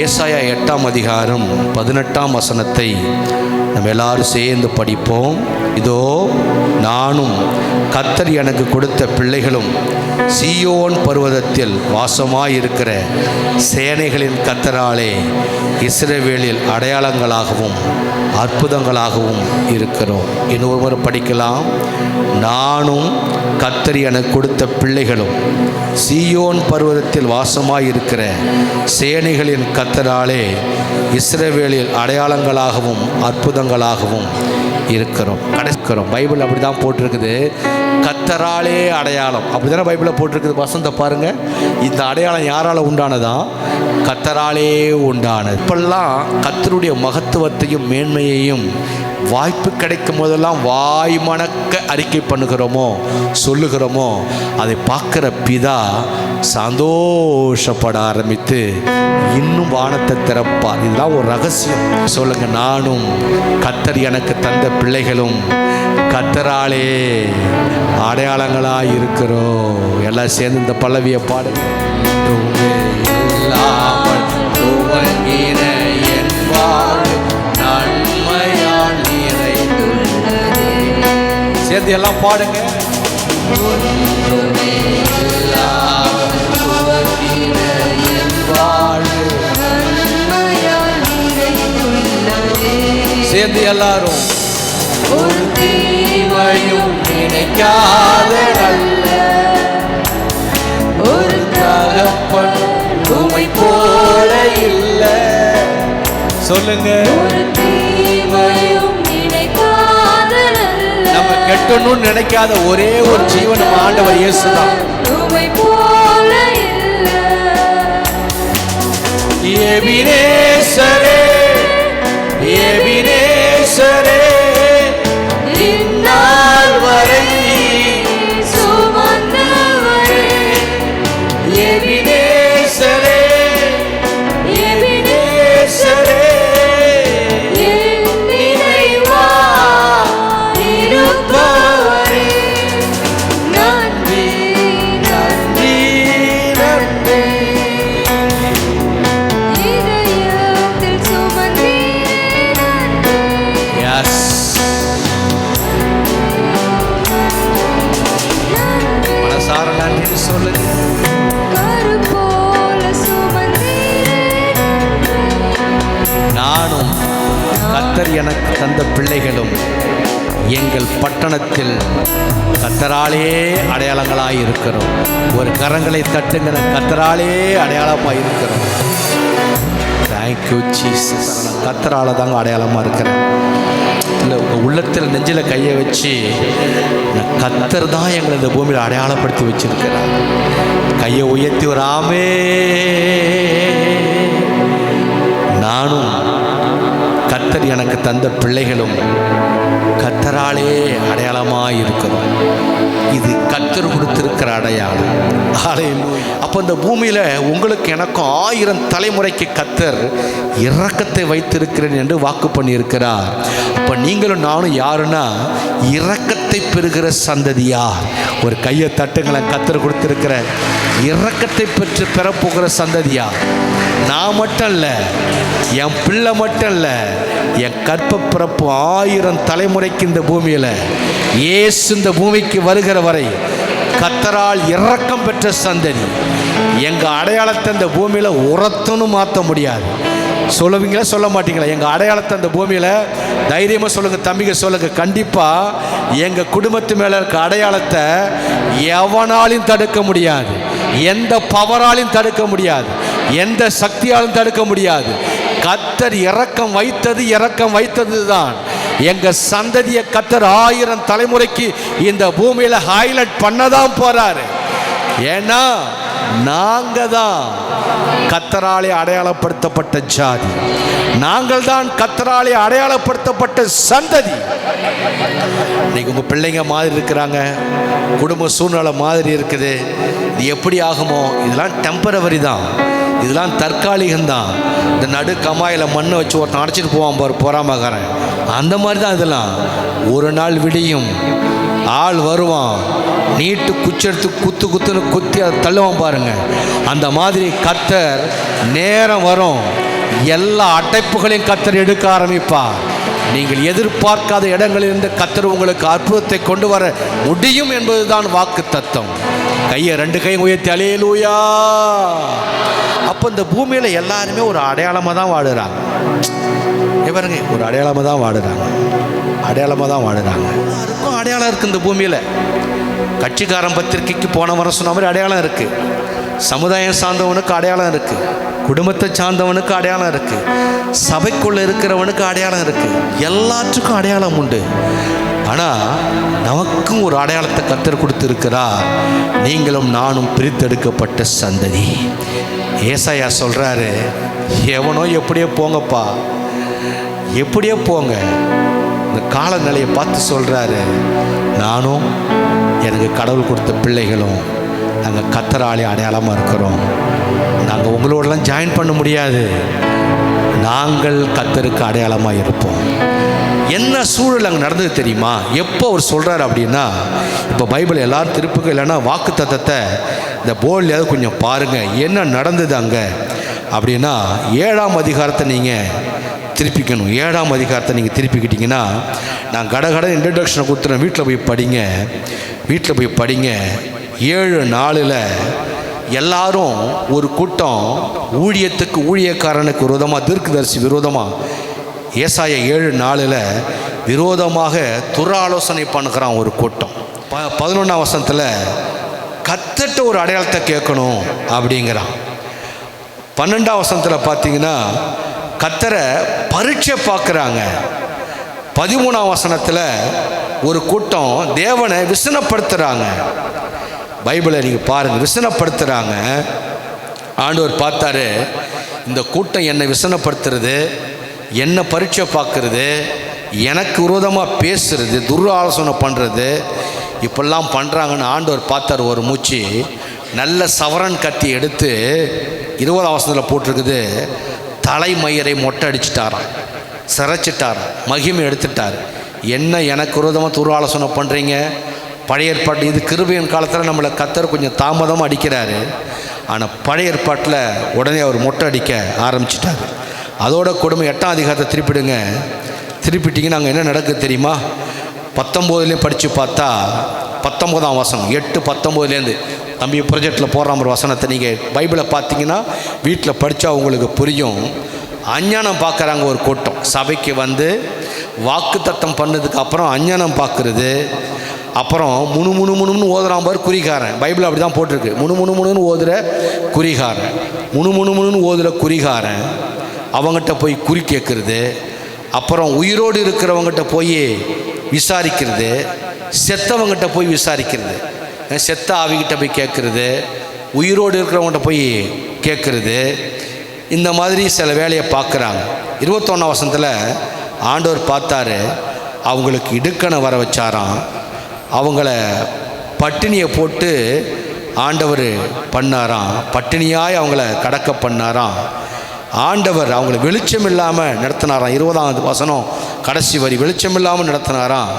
ஏசாயா 8ஆம் அதிகாரம் 18ஆம் வசனத்தை நம்ம எல்லாரும் சேர்ந்து படிப்போம். இதோ நானும் கர்த்தர் எனக்கு கொடுத்த பிள்ளைகளும் சீயோன் பர்வதத்தில் வாசமாயிருக்கிற சேனைகளின் கர்த்தராலே இஸ்ரவேலில் அடையாளங்களாகவும் அற்புதங்களாகவும் இருக்கிறோம். இன்னொருவர் படிக்கலாம். நானும் கர்த்தர் எனக்கு கொடுத்த பிள்ளைகளும் சீயோன் பர்வதத்தில் வாசமாயிருக்கிற சேனைகளின் கர்த்தராலே இஸ்ரவேலில் அடையாளங்களாகவும் அற்புதங்களாகவும் இருக்கிறோம். பைபிள் அப்படி தான் போட்டிருக்குது. கர்த்தராலே அடையாளம் அப்படி தானே பைபிளில் போட்டிருக்குது. வசந்த பாருங்க, இந்த அடையாளம் யாரால் உண்டானதா? கர்த்தராலே உண்டானது. இப்பெல்லாம் கர்த்தருடைய மகத்துவத்தையும் மேன்மையையும் வாய்ப்பு கிடைக்கும் போதெல்லாம் வாய் மணக்க அறிக்கை பண்ணுகிறோமோ சொல்லுகிறோமோ அதை பார்க்குற பிதா சந்தோஷப்பட ஆரம்பித்து இன்னும் வானத்தை திறப்பார். இதுதான் ஒரு ரகசியம். சொல்லுங்க, நானும் கர்த்தர் எனக்கு தந்த பிள்ளைகளும் கர்த்தராலே அடையாளங்களாக இருக்கிறோம். எல்லாம் சேர்ந்து இந்த பல்லவியை பாடுங்க. சேர்ந்து எல்லாம் பாடுங்க. சேர்ந்து எல்லாரும் ஒரு தீமையும் நினைக்காத நல்ல ஒரு தகப்பன் உம்மை போல இல்லை. சொல்லுங்க, நம்ம கெட்டணும்னு நினைக்காத ஒரே ஒரு ஜீவன் ஆண்டவர் இயேசுதான். எபினேசரே எபினேசரே இந்நாள் வரை சுமந்தவரே. எபினேசரே எபினேசரே நானும் கர்த்தர் எனக்கு தந்த பிள்ளைகளும் எங்கள் பட்டணத்தில் கர்த்தராலே அடையாளங்களாக இருக்கிறோம். ஒரு கரங்களை தட்டுங்கிற கர்த்தராலே அடையாளமாக இருக்கிறோம். Thank you Jesus. கர்த்தரால தாங்க அடையாளமாக இருக்கிறேன். இல்லை, உங்கள் உள்ளத்தில் நெஞ்சில் கையை வச்சு கர்த்தர் தான் எங்களை இந்த பூமியில் அடையாளப்படுத்தி வச்சிருக்கிறார். கையை உயர்த்தி ஒரு ஆமே. நானும் கர்த்தர் எனக்கு தந்த பிள்ளைகளும் கர்த்தராலே அடையாளமாக இருக்கிறோம். இது கர்த்தர் கொடுத்திருக்கிற அடையாளம். அப்போ இந்த பூமியில் உங்களுக்கு எனக்கும் 1000 தலைமுறைக்கு கர்த்தர் இரக்கத்தை வைத்திருக்கிறேன் என்று வாக்கு பண்ணியிருக்கிறார். அப்போ நீங்களும் நானும் யாருன்னா இரக்கத்தை பெறுகிற சந்ததியார். ஒரு கையை தட்டுங்களை. கர்த்தர் கொடுத்திருக்கிற இரக்கத்தை பெற்று பெறப்போகிற சந்ததியார். நான் மட்டும் இல்லை, என் பிள்ளை மட்டும் இல்லை, என் கற்ப பிறப்பு 1000 தலைமுறைக்கு இந்த பூமியில் இயேசு இந்த பூமிக்கு வருகிற வரை கர்த்தரால் இரக்கம் பெற்ற சந்ததி. எங்கள் அடையாளத்தை இந்த பூமியில் உரத்துன்னு மாற்ற முடியாது. சொல்லுவீங்களா சொல்ல மாட்டீங்களா? எங்கள் அடையாளத்தை அந்த பூமியில் தைரியமாக சொல்லுங்கள். தம்பிங்க சொல்லுங்கள். கண்டிப்பாக எங்கள் குடும்பத்து மேலே இருக்க அடையாளத்தை எவனாலையும் தடுக்க முடியாது. எந்த பவராலையும் தடுக்க முடியாது. எந்த சக்தியாலும் தடுக்க முடியாது. கர்த்தர் இரக்கம் வைத்தது தான். எங்க சந்ததியை கர்த்தர் 1000 தலைமுறைக்கு இந்த பூமியில ஹைலைட் பண்ணதான் போறாரு. ஏன்னா நாங்க தான் கர்த்தராலே அடையாளப்படுத்தப்பட்ட ஜாதி. நாங்கள் தான் கர்த்தராலே அடையாளப்படுத்தப்பட்ட சந்ததி. இன்னைக்கு உங்க பிள்ளைங்க மாதிரி இருக்கிறாங்க, குடும்ப சூழ்நிலை மாதிரி இருக்குது. இது எப்படி ஆகுமோ? இதெல்லாம் டெம்பரவரி தான், இதெல்லாம் தற்காலிகம்தான். இந்த நடு கமாயில் மண்ணை வச்சு ஒருத்தன் அடைச்சிட்டு போவான் பாரு, பொறாமக்காரன். அந்த மாதிரி தான் இதெல்லாம். ஒரு நாள் விடியும், ஆள் வருவான், நீட்டு குச்செடுத்து குத்துன்னு குத்தி அதை தள்ளுவான் பாருங்க. அந்த மாதிரி கர்த்தர் நேரம் வரும், எல்லா அடைப்புகளையும் கர்த்தர் எடுக்க ஆரம்பிப்பார். நீங்கள் எதிர்பார்க்காத இடங்களிலிருந்து கர்த்தர் உங்களுக்கு அற்புதத்தை கொண்டு வர முடியும் என்பதுதான் வாக்கு தத்தம். கையை 2 கையும் உயர்த்தி அல்லேலூயா. அப்போ இந்த பூமியில் எல்லாருமே ஒரு அடையாளமாக தான் வாடுறாங்க. பாருங்க, ஒரு அடையாளமாக தான் வாடுறாங்க, அடையாளமாக தான் வாடுறாங்க. எல்லாருக்கும் அடையாளம் இருக்குது இந்த பூமியில். கட்சிக்காரன் பத்திரிக்கைக்கு போன வர சொன்ன மாதிரி அடையாளம் இருக்குது. சமுதாயம் சார்ந்தவனுக்கு அடையாளம் இருக்குது, குடும்பத்தை சார்ந்தவனுக்கு அடையாளம் இருக்குது, சபைக்குள்ளே இருக்கிறவனுக்கு அடையாளம் இருக்குது. எல்லாத்துக்கும் அடையாளம் உண்டு. ஆனால் நமக்கும் ஒரு அடையாளத்தை கர்த்தர் கொடுத்துருக்கிறார். நீங்களும் நானும் பிரித்தெடுக்கப்பட்ட சந்ததி. ஏசாயா சொல்கிறாரு, எவனோ எப்படியோ போங்கப்பா, எப்படியோ போங்க. இந்த காலநிலையை பார்த்து சொல்கிறாரு, நானும் எனக்கு கடவுள் கொடுத்த பிள்ளைகளும் நாங்கள் கர்த்தராலே அடையாளமாக இருக்கிறோம். நாங்கள் உங்களோடலாம் ஜாயின் பண்ண முடியாது, நாங்கள் கர்த்தருக்கு அடையாளமாக இருப்போம். என்ன சூழல் அங்கே நடந்தது தெரியுமா? எப்போ அவர் சொல்கிறார் அப்படின்னா, இப்போ பைபிள் எல்லாரும் திருப்புக்கு இல்லைன்னா வாக்கு தத்தத்தை இந்த போர்ட்லையாவது கொஞ்சம் பாருங்கள் என்ன நடந்தது அங்கே அப்படின்னா. 7ஆம் அதிகாரத்தை நீங்கள் திருப்பிக்கணும். 7ஆம் அதிகாரத்தை நீங்கள் திருப்பிக்கிட்டிங்கன்னா, நான் கடகட இன்ட்ரடக்ஷனை கொடுத்துறேன், வீட்டில் போய் படிங்க, வீட்டில் போய் படிங்க. 7:4 எல்லாரும் ஒரு கூட்டம் ஊழியத்துக்கு ஊழியக்காரனுக்கு விரோதமாக, தீர்க்கதரிசி விரோதமாக, ஏசாயா 7:4 விரோதமாக துராலோசனை பண்ணுகிறான் ஒரு கூட்டம். 11ஆம் வசனத்தில் கர்த்தர்ட்ட ஒரு அடையாளத்தை கேட்கணும் அப்படிங்கிறான். 12ஆம் வசனத்தில் பார்த்தீங்கன்னா கர்த்தரை பரீட்சை பார்க்குறாங்க. 13ஆம் வசனத்தில் ஒரு கூட்டம் தேவனை விசனப்படுத்துகிறாங்க. பைபிளை நீங்கள் பாருங்கள், விசனப்படுத்துகிறாங்க. ஆண்டவர் பார்த்தாரு, இந்த கூட்டம் என்னை விசனப்படுத்துறது, என்னை பரீட்சை பார்க்கறது, எனக்கு விரோதமாக பேசுறது, துராலோசனை பண்ணுறது, இப்பெல்லாம் பண்ணுறாங்கன்னு ஆண்டவர் பார்த்தார். ஒரு மூச்சு நல்ல சவரன் கத்தி எடுத்து 20ஆம் வசனத்தில் போட்டிருக்குது, தலைமயிரை மொட்டை அடிச்சிட்டாராம், சிரைச்சிட்டாராம், மகிமை எடுத்துட்டார். என்ன எனக்கு விரோதமாக துராலோசனை பண்ணுறீங்க? பழைய ஏற்பாட்டு, இது கிருபையின் காலத்தில் நம்மளை கர்த்தர் கொஞ்சம் தாமதமாக அடிக்கிறாரு. ஆனால் பழைய ஏற்பாட்டில் உடனே அவர் மொட்டை அடிக்க ஆரம்பிச்சிட்டார். அதோட கொடுமை 8ஆம் அதிகாரத்தை திருப்பிடுங்க. திருப்பிட்டிங்கன்னா அங்கே என்ன நடக்குது தெரியுமா? 19லேயும் படித்து பார்த்தா 19ஆம் வசனம் 8:19 தம்பி ப்ரொஜெக்டில் போடுற ஒரு வசனத்தை நீங்கள் பைபிளை பார்த்தீங்கன்னா வீட்டில் படித்தா உங்களுக்கு புரியும். அஞ்ஞானம் பார்க்குறாங்க ஒரு கூட்டம். சபைக்கு வந்து வாக்கு தத்தம் பண்ணதுக்கு அப்புறம் அஞ்ஞானம் பார்க்குறது, அப்புறம் முணுமுணுன்னு ஓதுறான் பாரு குறிகாரன். பைபிள் அப்படி தான் போட்டிருக்கு, முணுமுணுன்னு ஓதுகிற குறிகாரன், முணுமுணுன்னு ஓதுகிற குறிகாரன். அவங்ககிட்ட போய் குறி கேட்குறது, அப்புறம் உயிரோடு இருக்கிறவங்ககிட்ட போய் விசாரிக்கிறது, செத்தவங்ககிட்ட போய் விசாரிக்கிறது, செத்த ஆவிகிட்ட போய் கேட்குறது, உயிரோடு இருக்கிறவங்ககிட்ட போய் கேட்குறது. இந்த மாதிரி சில வேலையை பார்க்குறாங்க. 21ஆம் வசனத்தில் ஆண்டவர் பார்த்தாரு, அவங்களுக்கு இடுக்கணை வர வச்சாராம். அவங்கள பட்டினியை போட்டு ஆண்டவர் பண்ணாராம், பட்டினியாய் அவங்கள கடக்க பண்ணாராம். ஆண்டவர் அவங்கள வெளிச்சம் இல்லாமல் நடத்தினாராம். 20ஆம் வசனம் கடைசி வரி, வெளிச்சம் இல்லாமல் நடத்தினாராம்.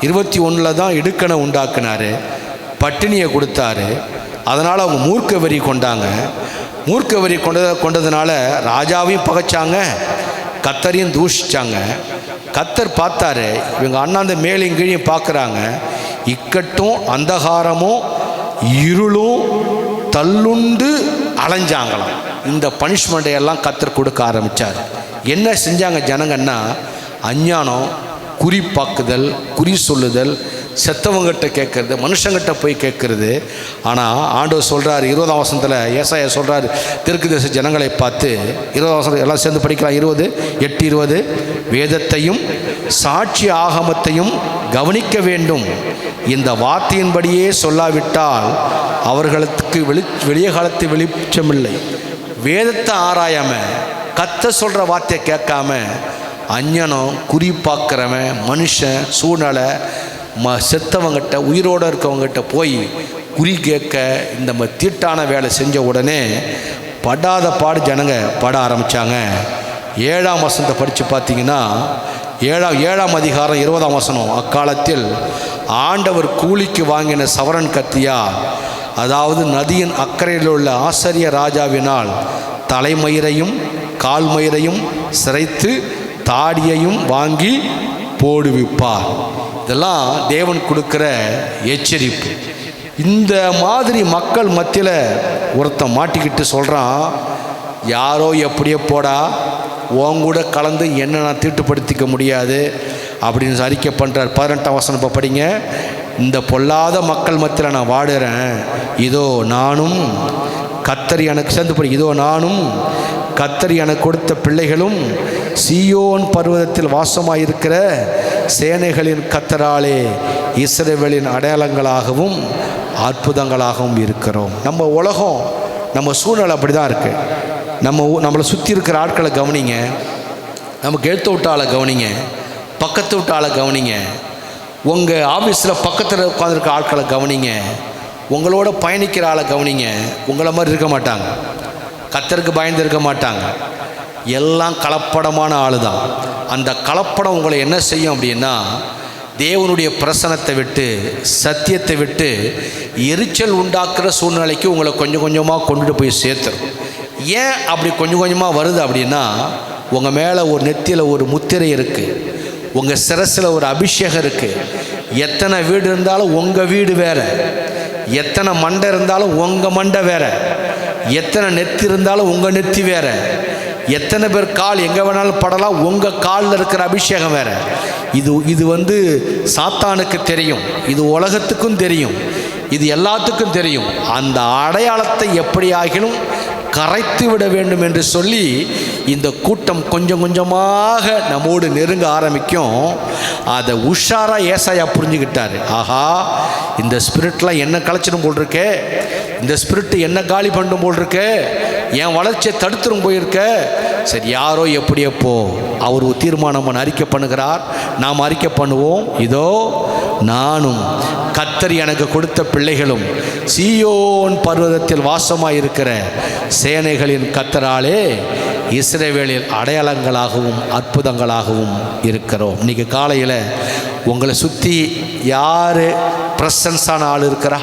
21 தான் இடுக்கணை உண்டாக்குனார், பட்டினியை கொடுத்தாரு. அதனால் அவங்க மூர்க்க வரி கொண்டாங்க. மூர்க்க வரி கொண்டதுனால ராஜாவையும் பகைச்சாங்க, கர்த்தரையும் தூஷிச்சாங்க. கர்த்தர் பார்த்தாரு, இவங்க அண்ணாந்த மேலையும் கீழையும் பார்க்குறாங்க, இக்கட்டும் அந்தகாரமும் இருளும் தள்ளுண்டு அலைஞ்சாங்களாம். இந்த பனிஷ்மெண்ட்டை எல்லாம் கர்த்தர் கொடுக்க ஆரம்பித்தார். என்ன செஞ்சாங்க ஜனங்கன்னா, அஞ்ஞானம், குறி பார்க்குதல், குறி சொல்லுதல், செத்தவங்கிட்ட கேட்கறது, மனுஷங்கிட்ட போய் கேட்கறது. ஆனால் ஆண்டவர் சொல்கிறார் 20ஆம் வசனத்தில், ஏசாயா சொல்கிறார் தீர்க்கதரிசி ஜனங்களை பார்த்து, 20ஆம் வசனம் எல்லாம் சேர்ந்து படிக்கலாம், 8:20 வேதத்தையும் சாட்சி ஆகமத்தையும் கவனிக்க வேண்டும், இந்த வார்த்தையின்படியே சொல்லாவிட்டால் அவர்களுக்கு வெளிய காலத்து வெளிச்சமில்லை. வேதத்தை ஆராயாமல் கர்த்தர் சொல்கிற வார்த்தையை கேட்காம அஞ்ஞனம், குறி பார்க்குறவன், மனுஷன், சூழ்நிலை, செத்தவங்கிட்ட உயிரோடு இருக்கவங்ககிட்ட போய் குறி கேட்க இந்த தீட்டான வேலை செஞ்ச உடனே படாத பாடு ஜனங்க பட ஆரம்பித்தாங்க. 7ஆம் வசனத்தை படித்து பார்த்தீங்கன்னா 7ஆம் அதிகாரம் 20ஆம் வசனம், அக்காலத்தில் ஆண்டவர் கூலிக்கு வாங்கின சவரன் கத்தியா, அதாவது நதியின் அக்கறையில் உள்ள ஆசரிய ராஜாவினால் தலைமயிரையும் கால்மயிரையும் சிரைத்து தாடியையும் வாங்கி போடுவிப்பார். இதெல்லாம் தேவன் கொடுக்கிற எச்சரிப்பு. இந்த மாதிரி மக்கள் மத்தியில் ஒருத்தன் மாட்டிக்கிட்டு சொல்கிறான், யாரோ எப்படியோ போடா, உன் கூட கலந்து என்ன நான் தீட்டுப்படுத்திக்க முடியாது அப்படின்னு அறிக்கை பண்ணுறார். 18ஆம் வசனம் இப்போ படிங்க. இந்த பொல்லாத மக்கள் மத்தியில் நான் வாடுறேன், இதோ நானும் கர்த்தர் எனக்கு சேர்ந்து படி, இதோ நானும் கர்த்தர் எனக்கு கொடுத்த பிள்ளைகளும் சீயோன் பர்வதத்தில் வாசமாயிருக்கிற சேனைகளின் கர்த்தராலே இஸ்ரவேலின் அடையாளங்களாகவும் அற்புதங்களாகவும் இருக்கிறோம். நம்ம உலகம், நம்ம சூழ்நிலை அப்படி தான் இருக்குது. நம்மளை சுற்றி இருக்கிற ஆட்களை கவனிங்க, நமக்கு எழுத்து விட்ட ஆளை கவனிங்க, பக்கத்து விட்ட ஆளை கவனிங்க, உங்கள் ஆஃபீஸில் பக்கத்தில் உட்காந்துருக்க ஆட்களை கவனிங்க, உங்களோட பயணிக்கிற ஆளை கவனிங்க. உங்களை மாதிரி இருக்க மாட்டாங்க, கர்த்தருக்கு பயந்து இருக்க மாட்டாங்க, எல்லாம் கலப்படமான ஆள் தான். அந்த கலப்படம் உங்களை என்ன செய்யும் அப்படின்னா, தேவனுடைய பிரசனத்தை விட்டு சத்தியத்தை விட்டு எரிச்சல் உண்டாக்குற சூழ்நிலைக்கு உங்களை கொஞ்சம் கொஞ்சமாக கொண்டுட்டு போய் சேர்த்துரும். ஏன் அப்படி கொஞ்சம் கொஞ்சமாக வருது அப்படின்னா, உங்கள் மேலே ஒரு நெத்தியில் ஒரு முத்திரை இருக்குது, உங்கள் சிரசில் ஒரு அபிஷேகம் இருக்குது. எத்தனை வீடு இருந்தாலும் உங்கள் வீடு வேறு, எத்தனை மண்டை இருந்தாலும் உங்கள் மண்டை வேறு, எத்தனை நெத்தி இருந்தாலும் உங்கள் நெத்தி வேறு, எத்தனை பேர் கால் எங்கே வேணாலும் படலாம், உங்கள் காலில் இருக்கிற அபிஷேகம் வேறு. இது சாத்தானுக்கு தெரியும், இது உலகத்துக்கும் தெரியும், இது எல்லாத்துக்கும் தெரியும். அந்த அடையாளத்தை எப்படியாகிலும் கரைத்து விட வேண்டும் என்று சொல்லி இந்த கூட்டம் கொஞ்சம் கொஞ்சமாக நம்மோடு நெருங்க ஆரம்பிக்கும். அதை உஷாராக ஏசாயா புரிஞ்சுக்கிட்டாரு. ஆஹா, இந்த ஸ்பிரிட்லாம் என்ன கலைச்சிடும் போல் இருக்கே, இந்த ஸ்பிரிட் என்ன காலி பண்ணும் போல் இருக்கே, என் வளர்ச்சியை தடுத்துரும் போயிருக்க. சரி, யாரோ எப்படியோ போ, அவர் ஒரு தீர்மானம் அறிக்கை பண்ணுகிறார், நாம் அறிக்கை பண்ணுவோம். இதோ நானும் கர்த்தர் எனக்கு கொடுத்த பிள்ளைகளும் சீயோன் பர்வதத்தில் வாசமாயிருக்கிற சேனைகளின் கர்த்தராலே இஸ்ரவேலில் அடையாளங்களாகவும் அற்புதங்களாகவும் இருக்கிறோம். இன்றைக்கி காலையில் உங்களை சுற்றி யார் ப்ரெசன்ஸான ஆள் இருக்கிறா?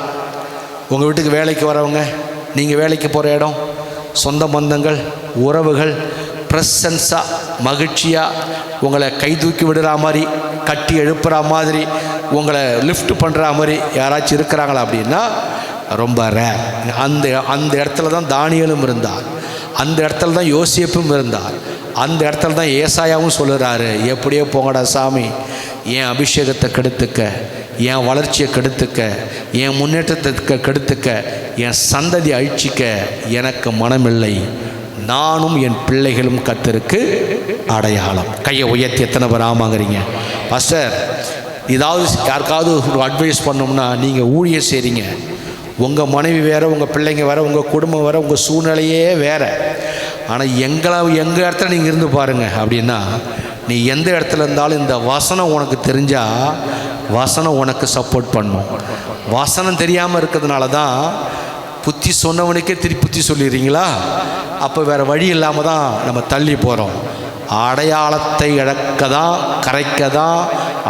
உங்கள் வீட்டுக்கு வேலைக்கு வரவங்க, நீங்கள் வேலைக்கு போகிற இடம், சொந்த பந்தங்கள், உறவுகள் ப்ரெசன்ஸாக மகிழ்ச்சியாக உங்களை கை தூக்கி விடுற மாதிரி, கட்டி எழுப்புற மாதிரி, உங்களை லிஃப்ட் பண்ணுற மாதிரி யாராச்சும் இருக்கிறாங்களா அப்படின்னா ரொம்ப ரேர். அந்த இடத்துல தான் தானியேலும் இருந்தார், அந்த இடத்துல தான் யோசேப்பும் இருந்தார், அந்த இடத்துல தான் ஏசாயாவும் சொல்லுறாரு, எப்படியோ போங்கடா சாமி, என் அபிஷேகத்தை கெடுத்துக்க, என் வளர்ச்சியை கெடுத்துக்க, என் முன்னேற்றத்தை கெடுத்துக்க, என் சந்ததி அழிச்சிக்க எனக்கு மனமில்லை. நானும் என் பிள்ளைகளும் கர்த்தருக்கு அடையாளம். கையை உயர்த்தி எத்தனை பேர் ஆமாங்கிறீங்க? பாஸ்டர், ஏதாவது யாருக்காவது ஒரு அட்வைஸ் பண்ணோம்னா, நீங்கள் ஊழியம் செய்கிறீங்க, உங்கள் மனைவி வேறு, உங்கள் பிள்ளைங்க வேறு, உங்கள் குடும்பம் வேறு, உங்கள் சூழ்நிலையே வேறு. ஆனால் எங்கள் இடத்துல நீங்கள் இருந்து பாருங்கள் அப்படின்னா, நீ எந்த இடத்துல இருந்தாலும் இந்த வசனம் உனக்கு தெரிஞ்சால் வசனம் உனக்கு சப்போர்ட் பண்ணும். வசனம் தெரியாமல் இருக்கிறதுனால தான் புத்தி சொன்னவனுக்கே திருப்பி புத்தி சொல்லிடுறீங்களா? அப்போ வேறு வழி இல்லாமல் தான் நம்ம தள்ளி போகிறோம். அடையாளத்தை இழக்க தான், கரைக்க தான்,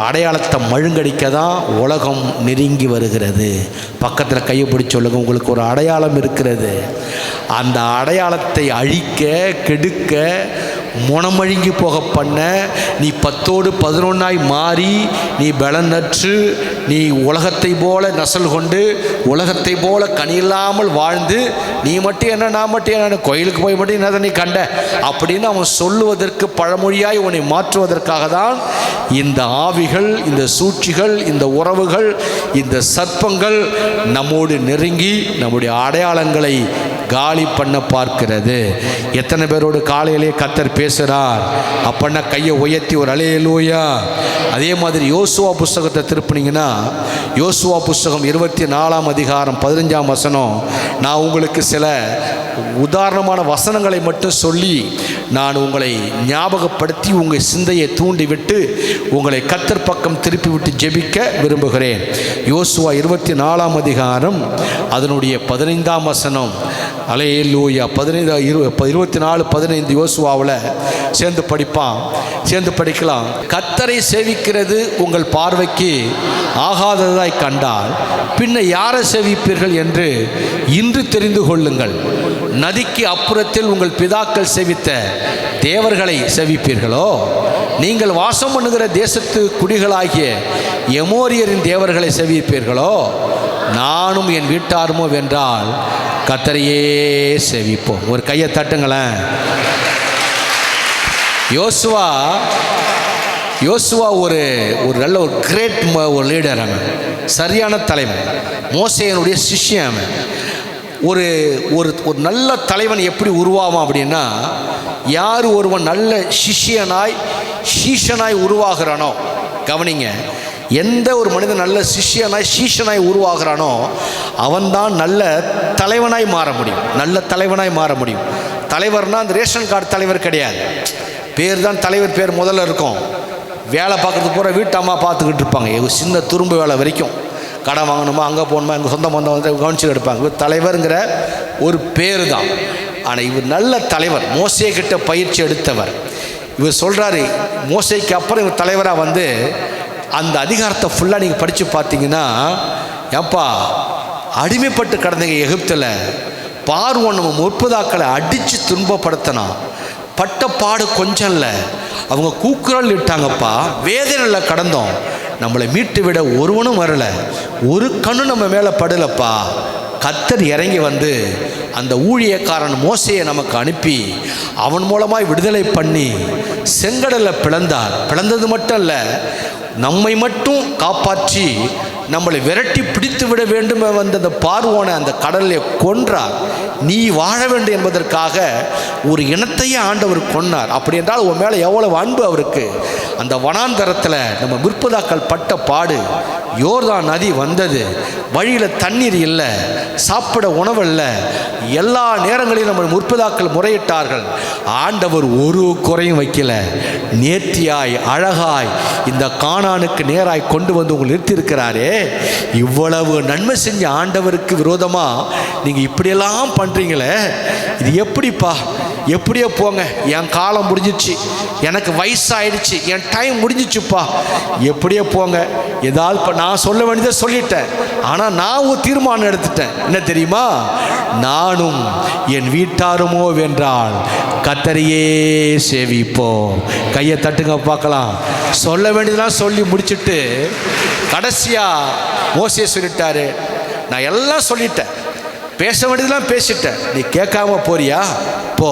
அடையாளத்தை மழுங்கடிக்க தான் உலகம் நெருங்கி வருகிறது. பக்கத்தில் கையை பிடிச்சி சொல்லுங்க, உங்களுக்கு ஒரு அடையாளம் இருக்கிறது. அந்த அடையாளத்தை அழிக்க, கெடுக்க, முனமழுங்கி போக பண்ண, நீ 10ஓடு 11ஆய் மாறி, நீ பலனற்று, நீ உலகத்தை போல நசல் கொண்டு, உலகத்தை போல கனியில்லாமல் வாழ்ந்து, நீ மட்டும் என்ன நான் மட்டும் என்ன, கோயிலுக்கு போய் மட்டும் என்ன நீ கண்ட அப்படின்னு அவன் சொல்லுவதற்கு, பழமொழியாய் உன்னை மாற்றுவதற்காக தான் இந்த ஆவிகள், இந்த சூழ்ச்சிகள், இந்த உறவுகள், இந்த சர்ப்பங்கள் நம்மோடு நெருங்கி நம்முடைய அடையாளங்களை காலி பண்ண பார்க்கிறது. எத்தனை பேரோடு காலையிலே கர்த்தர் பேசுகிறார்? அப்பன்னா கையை உயர்த்தி ஒரு அல்லேலூயா. அதே மாதிரி யோசுவா புஸ்தகத்தை திருப்பினீங்கன்னா, யோசுவா புஸ்தகம் 24ஆம் அதிகாரம் 15ஆம் வசனம், நான் உங்களுக்கு சில உதாரணமான வசனங்களை மட்டும் சொல்லி நான் உங்களை ஞாபகப்படுத்தி உங்கள் சிந்தையை தூண்டிவிட்டு உங்களை கர்த்தர் பக்கம் திருப்பி விட்டு ஜெபிக்க விரும்புகிறேன். யோசுவா 24ஆம் அதிகாரம் அதனுடைய 15ஆம் வசனம். அல்லேலூயா. 24-15 யோசுவாவில் சேர்ந்து படிக்கலாம். கர்த்தரை சேவிக்கிறது உங்கள் பார்வைக்கு ஆகாததாய் கண்டால் பின்ன யாரை சேவிப்பீர்கள் என்று இன்று தெரிந்து கொள்ளுங்கள். நதிக்கு அப்புறத்தில் உங்கள் பிதாக்கள் செவித்த தேவர்களை செவிப்பீர்களோ? நீங்கள் வாசம் பண்ணுகிற தேசத்து குடிகளாகிய எமோரியரின் தேவர்களை செவிப்பீர்களோ? நானும் என் வீட்டாருமோ வென்றால் கர்த்தரையே செவிப்போம். ஒரு கையை தட்டுங்களேன். யோசுவா ஒரு நல்ல ஒரு கிரேட் ஒரு லீடர். அவன் சரியான தலைவன், மோசேயனுடைய சிஷ்யன். அவன் ஒரு ஒரு ஒரு நல்ல தலைவன் எப்படி உருவாவான் அப்படின்னா, யார் ஒருவன் நல்ல சீஷனாய் உருவாகிறானோ, கவனிங்க, எந்த ஒரு மனிதன் நல்ல சீஷனாய் உருவாகிறானோ அவன்தான் நல்ல தலைவனாய் மாற முடியும். நல்ல தலைவனாய் மாற முடியும். தலைவர்னா அந்த ரேஷன் கார்டு தலைவர் கிடையாது. பேர் தான் தலைவர் பேர் முதல்ல இருக்கும். வேலை பார்க்குறதுக்கு பூரா வீட்டு அம்மா பார்த்துக்கிட்டு இருப்பாங்க. சின்ன துரும்பு வேலை வரைக்கும் கடன் வாங்கணுமா, அங்கே போகணுமா, எங்கள் சொந்த பந்தம் வந்து கவனிச்சு எடுப்பாங்க. இவர் தலைவருங்கிற ஒரு பேர் தான். ஆனால் இவர் நல்ல தலைவர், மோசே கிட்ட பயிற்சி எடுத்தவர். இவர் சொல்கிறாரு, மோசேக்கு அப்புறம் இவர் தலைவராக வந்து அந்த அதிகாரத்தை ஃபுல்லாக நீங்கள் படித்து பார்த்தீங்கன்னா, ஏப்பா அடிமைப்பட்டு கிடந்தீங்க எகிப்தில், பார்வோன் நம்ம முற்பதாக்களை அடித்து துன்பப்படுத்தினா, பட்ட பாடு கொஞ்சம் இல்லை, அவங்க கூக்குரல் இட்டாங்கப்பா, வேதனையில் கடந்தோம், நம்மளை மீட்டு விட ஒருவனும் வரலை, ஒரு கண்ணு நம்ம மேலே படலப்பா. கர்த்தர் இறங்கி வந்து அந்த ஊழியக்காரன் மோசையை நமக்கு அனுப்பி அவன் மூலமாய் விடுதலை பண்ணி செங்கடலை பிளந்தது மட்டும் இல்லை, நம்மை மட்டும் காப்பாற்றி நம்மளை விரட்டி பிடித்து விட வேண்டும் வந்த அந்த பார்வோனை அந்த கடலில் கொன்றார். நீ வாழ வேண்டும் என்பதற்காக ஒரு இனத்தையே ஆண்டவர் கொன்னார். அப்படி என்றால் உன் மேலே எவ்வளவு அன்பு அவருக்கு. அந்த வனாந்தரத்தில் நம்ம முற்பதாக்கள் பட்ட பாடு, யோர்தான் நதி வந்தது, வழியில் தண்ணீர் இல்லை, சாப்பிட உணவு இல்லை, எல்லா நேரங்களிலும் நம்ம முற்பதாக்கள் முறையிட்டார்கள். ஆண்டவர் ஒரு குறையும் வைக்கல, நேர்த்தியாய் அழகாய் இந்த கானானுக்கு நேராய் கொண்டு வந்து உங்களை நிறுத்தியிருக்கிறாரே. இவ்வளவு நன்மை செஞ்ச ஆண்டவருக்கு விரோதமாக நீங்கள் இப்படியெல்லாம் பண்ணுறீங்களே, இது எப்படிப்பா? எப்படியோ போங்க, என் காலம் முடிஞ்சிச்சு, எனக்கு வயசாயிடுச்சு, என் டைம் முடிஞ்சிச்சுப்பா, எப்படியோ போங்க. ஏதாவது நான் சொல்ல வேண்டியதை சொல்லிட்டேன். ஆனால் நான் ஒரு தீர்மானம் எடுத்துட்டேன். என்ன தெரியுமா? நானும் என் வீட்டாருமோ வென்றால் கர்த்தரையே சேவிப்போம். கையை தட்டுங்க பார்க்கலாம். சொல்ல வேண்டியதெல்லாம் சொல்லி முடிச்சுட்டு கடைசியாக மோசே சொல்லிட்டாரு, நான் எல்லாம் சொல்லிட்டேன், பேச வேண்டியதெல்லாம் பேசிட்டேன், நீ கேட்காம போறியா போ,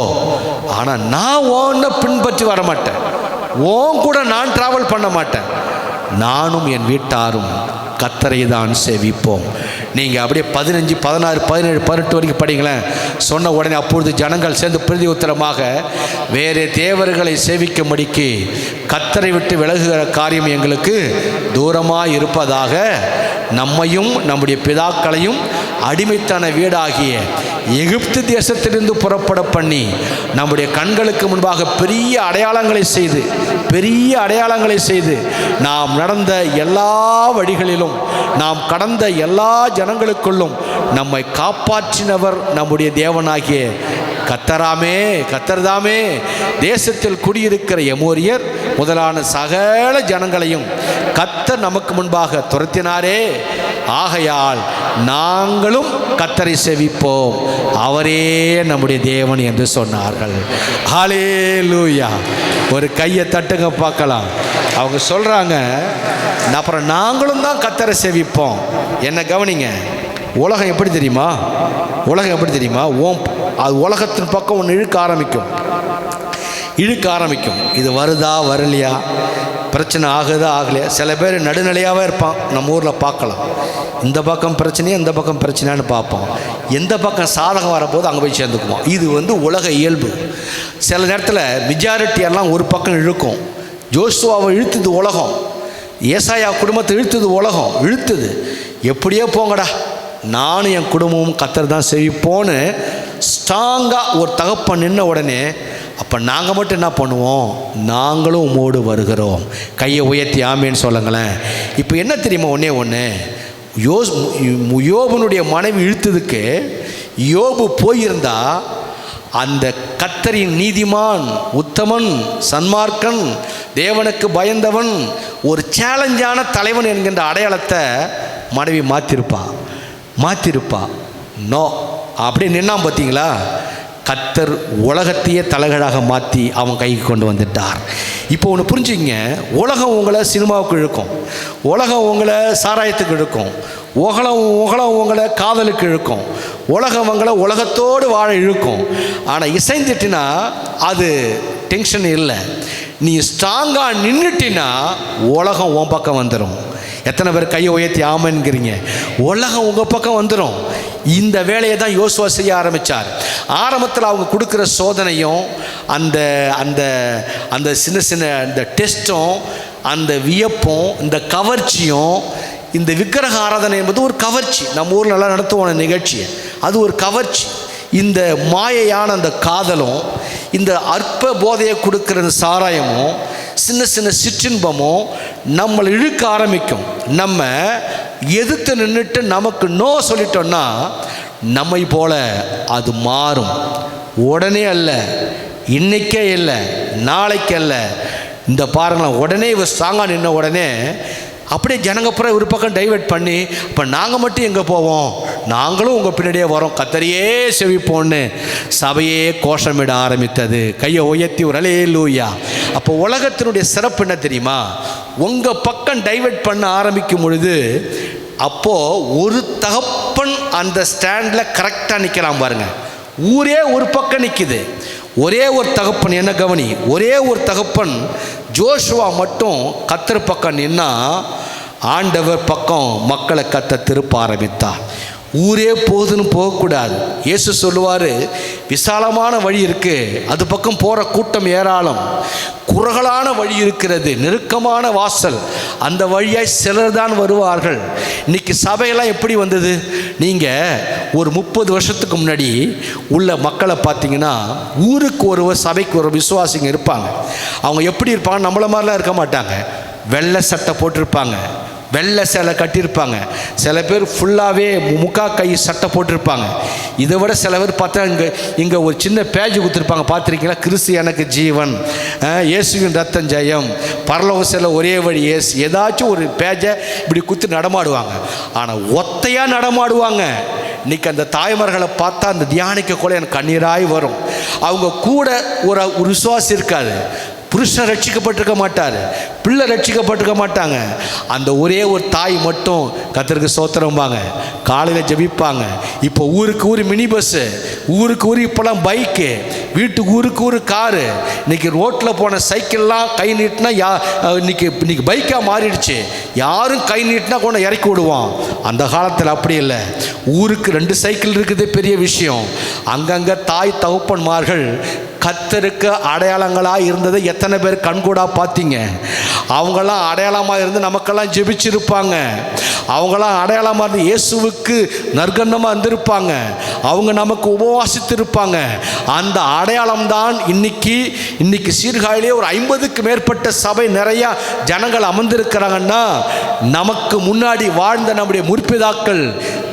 ஆனால் நான் உன்னை பின்பற்றி வர மாட்டேன், உன் கூட நான் டிராவல் பண்ண மாட்டேன், நானும் என் வீட்டாரும் கர்த்தரை தான் சேவிப்போம். நீங்கள் அப்படியே 15, 16, 17, 18 வரைக்கும் படிங்களேன். சொன்ன உடனே அப்பொழுது ஜனங்கள் சேர்ந்து பிரதி உத்தரமாக, வேறு தேவர்களை சேவிக்கும்படிக்கு கர்த்தரை விட்டு விலகுகிற காரியம் எங்களுக்கு தூரமாக இருப்பதாக, நம்மையும் நம்முடைய பிதாக்களையும் அடிமைத்தன வீடாகிய எகிப்து தேசத்திலிருந்து புறப்பட பண்ணி நம்முடைய கண்களுக்கு முன்பாக பெரிய அடையாளங்களை செய்து நாம் நடந்த எல்லா வழிகளிலும், நாம் கடந்த எல்லா ஜனங்களுக்குள்ளும் நம்மை காப்பாற்றினவர் நம்முடைய தேவனாகிய கர்த்தர்தாமே. தேசத்தில் குடியிருக்கிற எமோரியர் முதலான சகல ஜனங்களையும் கர்த்தர் நமக்கு முன்பாக துரத்தினாரே. ஆகையால் நாங்களும் கர்த்தரை சேவிப்போம், அவரே நம்முடைய தேவன் என்று சொன்னார்கள். ஹல்லேலூயா. ஒரு கையை தட்டுங்க பார்க்கலாம். அவங்க சொல்கிறாங்க, அப்புறம் நாங்களும் தான் கர்த்தரை சேவிப்போம். என்ன கவனிங்க, உலகம் எப்படி தெரியுமா? அது உலகத்தின் பக்கம் ஒன்று இழுக்க ஆரம்பிக்கும். இது வருதா வரலையா, பிரச்சனை ஆகுதா ஆகலையா. சில பேர் நடுநிலையாகவே இருப்பான். நம்ம ஊரில் பார்க்கலாம், இந்த பக்கம் பிரச்சனையா இந்த பக்கம் பிரச்சனையான்னு பார்ப்போம். எந்த பக்கம் சாதகம் வரப்போது அங்கே போய் சேர்ந்துக்குவோம். இது உலக இயல்பு. சில நேரத்தில் மெஜாரிட்டியெல்லாம் ஒரு பக்கம் இழுக்கும். ஜோசுவாவை இழுத்தது உலகம், ஏசாயா குடும்பத்தை இழுத்தது உலகம். எப்படியோ போங்கடா, நானும் என் குடும்பமும் கர்த்தர் தான் சேவிப்போன்னு ஸ்ட்ராங்காக ஒரு தகப்பன் நின்ன உடனே, அப்போ நாங்கள் மட்டும் என்ன பண்ணுவோம்? நாங்களும் உம்மோடு வருகிறோம். கையை உயர்த்தி ஆமேன்னு சொல்லுங்களேன். இப்போ என்ன தெரியுமா, ஒன்று யோபுனுடைய மனைவி இழுத்ததுக்கு யோபு போயிருந்தா அந்த கர்த்தரின் நீதிமான், உத்தமன், சன்மார்க்கன், தேவனுக்கு பயந்தவன், ஒரு சேலஞ்சான தலைவன் என்கின்ற அடையாளத்தை மனைவி மாற்றிருப்பா. நோ, அப்படியே நின்னான் பார்த்தீங்களா, கர்த்தர் உலகத்தையே தலைகளாக மாற்றி அவன் கைக்கு கொண்டு வந்துட்டார். இப்போ ஒன்று புரிஞ்சுங்க, உலகம் உங்களை சினிமாவுக்கு இழுக்கும், உலகம் உங்களை சாராயத்துக்கு இழுக்கும், உலகம் உங்களை காதலுக்கு இழுக்கும், உலகம் உங்களை உலகத்தோடு வாழ இழுக்கும். ஆனால் இசைந்துட்டினா அது டென்ஷன் இல்லை. நீ ஸ்ட்ராங்காக நின்றுட்டினா உலகம் உன் பக்கம் வந்துடும். எத்தனை பேர் கையை உயர்த்தி ஆமன்கிறீங்க? உலகம் உங்கள் பக்கம் வந்துடும். இந்த வேலையை தான் யோசுவா செய்ய ஆரம்பித்தார். ஆரம்பத்தில் அவங்க கொடுக்குற சோதனையும் அந்த அந்த அந்த சின்ன சின்ன இந்த டெஸ்ட்டும் அந்த வியப்பும் இந்த கவர்ச்சியும், இந்த விக்கிரக ஆராதனை என்பது ஒரு கவர்ச்சி. நம்ம ஊரில் நல்லா நடத்துவோம் நிகழ்ச்சியை, அது ஒரு கவர்ச்சி. இந்த மாயையான அந்த காதலும், இந்த அற்ப போதையை கொடுக்குற சாராயமும், சின்ன சின்ன சிற்றின்பமும் நம்மளை இழுக்க ஆரம்பிக்கும். நம்ம எதிர்த்து நின்றுட்டு நமக்கு நோ சொல்லிட்டோன்னா நம்மை போல அது மாறும். உடனே அல்ல, இன்னைக்கே இல்லை, நாளைக்கு அல்ல. இந்த பாருங்களேன், உடனே இவர் ஸ்ட்ராங்காக நின்ன உடனே அப்படியே ஜனங்கப்புறம் ஒரு பக்கம் டைவெர்ட் பண்ணி, இப்போ நாங்கள் மட்டும் எங்கே போவோம், நாங்களும் உங்கள் பின்னாடியே வரோம், கர்த்தரையே செவிப்போன்னு சபையே கோஷமிட ஆரம்பித்தது. கையை உயர்த்தி ஒரு அல்லேலூயா. அப்போ உலகத்தினுடைய சிறப்பு என்ன தெரியுமா? உங்கள் பக்கம் டைவெர்ட் பண்ண ஆரம்பிக்கும் பொழுது அப்போது ஒரு தகப்பன் அந்த ஸ்டாண்டில் கரெக்டாக நிற்கிறான் பாருங்க. ஊரே ஒரு பக்கம் நிற்கிது, ஒரே ஒரு தகப்பன். என்ன கவனி, ஒரே ஒரு தகப்பன் ஜோஷுவா மட்டும் கர்த்தர் பக்கம் நின்னா ஆண்டவர் பக்கம் மக்களை கர்த்தர் திருப்ப ஆரம்பித்தார். ஊரே போகுதுன்னு போகக்கூடாது. இயேசு சொல்லுவார், விசாலமான வழி இருக்குது, அது பக்கம் போகிற கூட்டம் ஏராளம். குறுகலான வழி இருக்கிறது, நெருக்கமான வாசல், அந்த வழியாய் சிலர் தான் வருவார்கள். இன்றைக்கி சபையெல்லாம் எப்படி வந்தது? நீங்கள் ஒரு 30 வருஷத்துக்கு முன்னாடி உள்ள மக்களை பார்த்தீங்கன்னா, ஊருக்கு ஒரு சபைக்கு ஒரு விசுவாசிங்க இருப்பாங்க. அவங்க எப்படி இருப்பாங்க? நம்மள மாதிரிலாம் இருக்க மாட்டாங்க. வெள்ளை சட்டை போட்டிருப்பாங்க, வெள்ளை சேலை கட்டியிருப்பாங்க. சில பேர் ஃபுல்லாகவே முக்கா கை சட்டை போட்டிருப்பாங்க. இதை விட சில பேர் பார்த்தா இங்கே ஒரு சின்ன பேஜ் கொடுத்துருப்பாங்க, பார்த்துருக்கீங்களா? கிறிஸ்து எனக்கு ஜீவன், இயேசுவின் ரத்தம் ஜெயம், பரலோக செல்ல ஒரே வழி இயேசு, ஏதாச்சும் ஒரு பேஜை இப்படி குத்து நடமாடுவாங்க. ஆனால் ஒத்தையாக நடமாடுவாங்க. இன்றைக்கி அந்த தாய்மார்களை பார்த்தா அந்த தியானிக்க கூட எனக்கு கண்ணீராய் வரும். அவங்க கூட ஒரு விசுவாசி இருக்காது. புருஷன் ரட்சிக்கப்பட்டிருக்க மாட்டார், பிள்ளை ரட்சிக்கப்பட்டிருக்க மாட்டாங்க. அந்த ஒரே ஒரு தாய் மட்டும் கர்த்தருக்கு ஸ்தோத்திரம்பாங்க, காலையில் ஜெபிப்பாங்க. இப்போ ஊருக்கு ஊர் மினி பஸ்ஸு, ஊருக்கு ஊர் இப்போலாம் பைக்கு, வீட்டுக்கு ஊருக்கு ஊர் காரு. இன்றைக்கி ரோட்டில் போன சைக்கிள்லாம் கை நீட்டினா இன்னைக்கு பைக்காக மாறிடுச்சு. யாரும் கை நீட்டினா கொண்டு இறக்கி விடுவான். அந்த காலத்தில் அப்படி இல்லை. ஊருக்கு 2 சைக்கிள் இருக்குது பெரிய விஷயம். அங்கங்கே தாய் தகப்பன்மார்கள் கர்த்தருக்கு அடையாளங்களாக இருந்ததை எத்தனை பேர் கண்கூடாக பார்த்தீங்க? அவங்களாம் அடையாளமாக இருந்து நமக்கெல்லாம் ஜெபிச்சிருப்பாங்க. அவங்களாம் அடையாளமாக இருந்து இயேசுவுக்கு நற்கண்டமாக இருந்திருப்பாங்க. அவங்க நமக்கு உபவாசித்திருப்பாங்க. அந்த அடையாளம் தான் இன்னைக்கு சீர்காழிலே ஒரு 50க்கு மேற்பட்ட சபை நிறையா ஜனங்கள் அமர்ந்திருக்கிறாங்கன்னா, நமக்கு முன்னாடி வாழ்ந்த நம்முடைய முற்பிதாக்கள்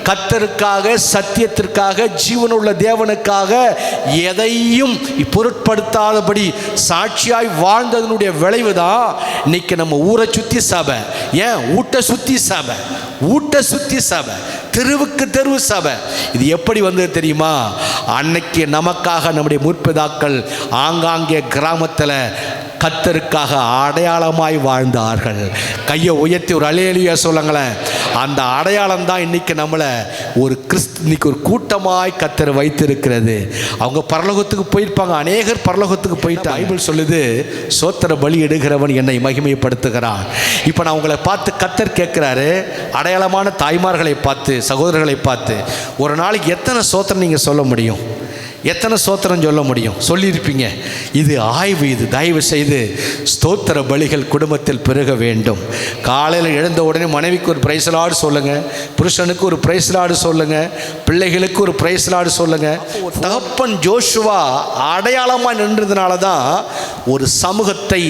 கர்த்தருக்காக, சத்தியத்திற்காக, ஜீவனுள்ள தேவனுக்காக எதையும் பொருட்படுத்தாதபடி சாட்சியாய் வாழ்ந்ததனுடைய விளைவு தான் இன்னைக்கு நம்ம ஊரை சுற்றி சபை, ஏன் ஊட்ட சுற்றி சபை, ஊட்ட சுற்றி சபை, தெருவுக்கு தெருவு சபை. இது எப்படி வந்தது தெரியுமா? அன்னைக்கு நமக்காக நம்முடைய முற்பிதாக்கள் ஆங்காங்கே கிராமத்தில் கர்த்தருக்காக அடையாளமாய் வாழ்ந்தார்கள். கையை உயர்த்தி ஒரு அல்லேலூயா சொல்லுங்களேன். அந்த அடையாளம் தான் இன்னைக்கு நம்மளை இன்னைக்கு ஒரு கூட்டமாய் கர்த்தர் வைத்திருக்கிறது. அவங்க பரலோகத்துக்கு போயிருப்பாங்க, அநேகர் பரலோகத்துக்கு போயிட்டு பைபிள் சொல்லுது, சோத்திர பலி எடுக்கிறவன் என்னை மகிமைப்படுத்துகிறான். இப்போ நான் உங்களை பார்த்து கர்த்தர் கேட்குறாரு, அடையாளமான தாய்மார்களை பார்த்து, சகோதரர்களை பார்த்து, ஒரு நாளைக்கு எத்தனை சோத்திரம் நீங்கள் சொல்ல முடியும்? எத்தனை ஸ்தோத்திரம் சொல்ல முடியும்? சொல்லியிருப்பீங்க. இது ஆய்வு. இது தயவு செய்து ஸ்தோத்திர பலிகள் குடும்பத்தில் பெருக வேண்டும். காலையில் எழுந்த உடனே மனைவிக்கு ஒரு பிரைஸ் லார்ட் சொல்லுங்கள், புருஷனுக்கு ஒரு பிரைஸ் லார்ட் சொல்லுங்கள், பிள்ளைகளுக்கு ஒரு பிரைஸ் லார்ட் சொல்லுங்கள். தகப்பன் ஜோஷுவா அடையாளமாக நின்றதுனால தான் ஒரு சமூகத்தை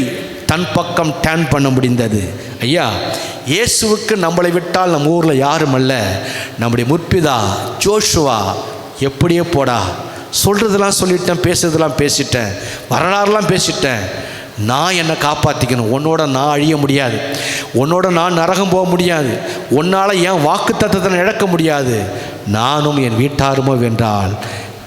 தன் பக்கம் டேர்ன் பண்ண முடிந்தது. ஐயா, இயேசுவுக்கு நம்மளை விட்டால் நம்ம ஊரில் யாரும் அல்ல. நம்முடைய முற்பிதா ஜோஷுவா எப்படியே போடா, சொல்கிறதெல்லாம் சொல்லிட்டேன், பேசுறதெல்லாம் பேசிட்டேன், வரலாறுலாம் பேசிட்டேன், நான் என்னை காப்பாற்றிக்கணும், உன்னோட நான் அழிய முடியாது, உன்னோட நான் நரகம் போக முடியாது, உன்னால் என் வாக்கு தத்தத்தை இழக்க முடியாது, நானும் என் வீட்டாருமோ வென்றால்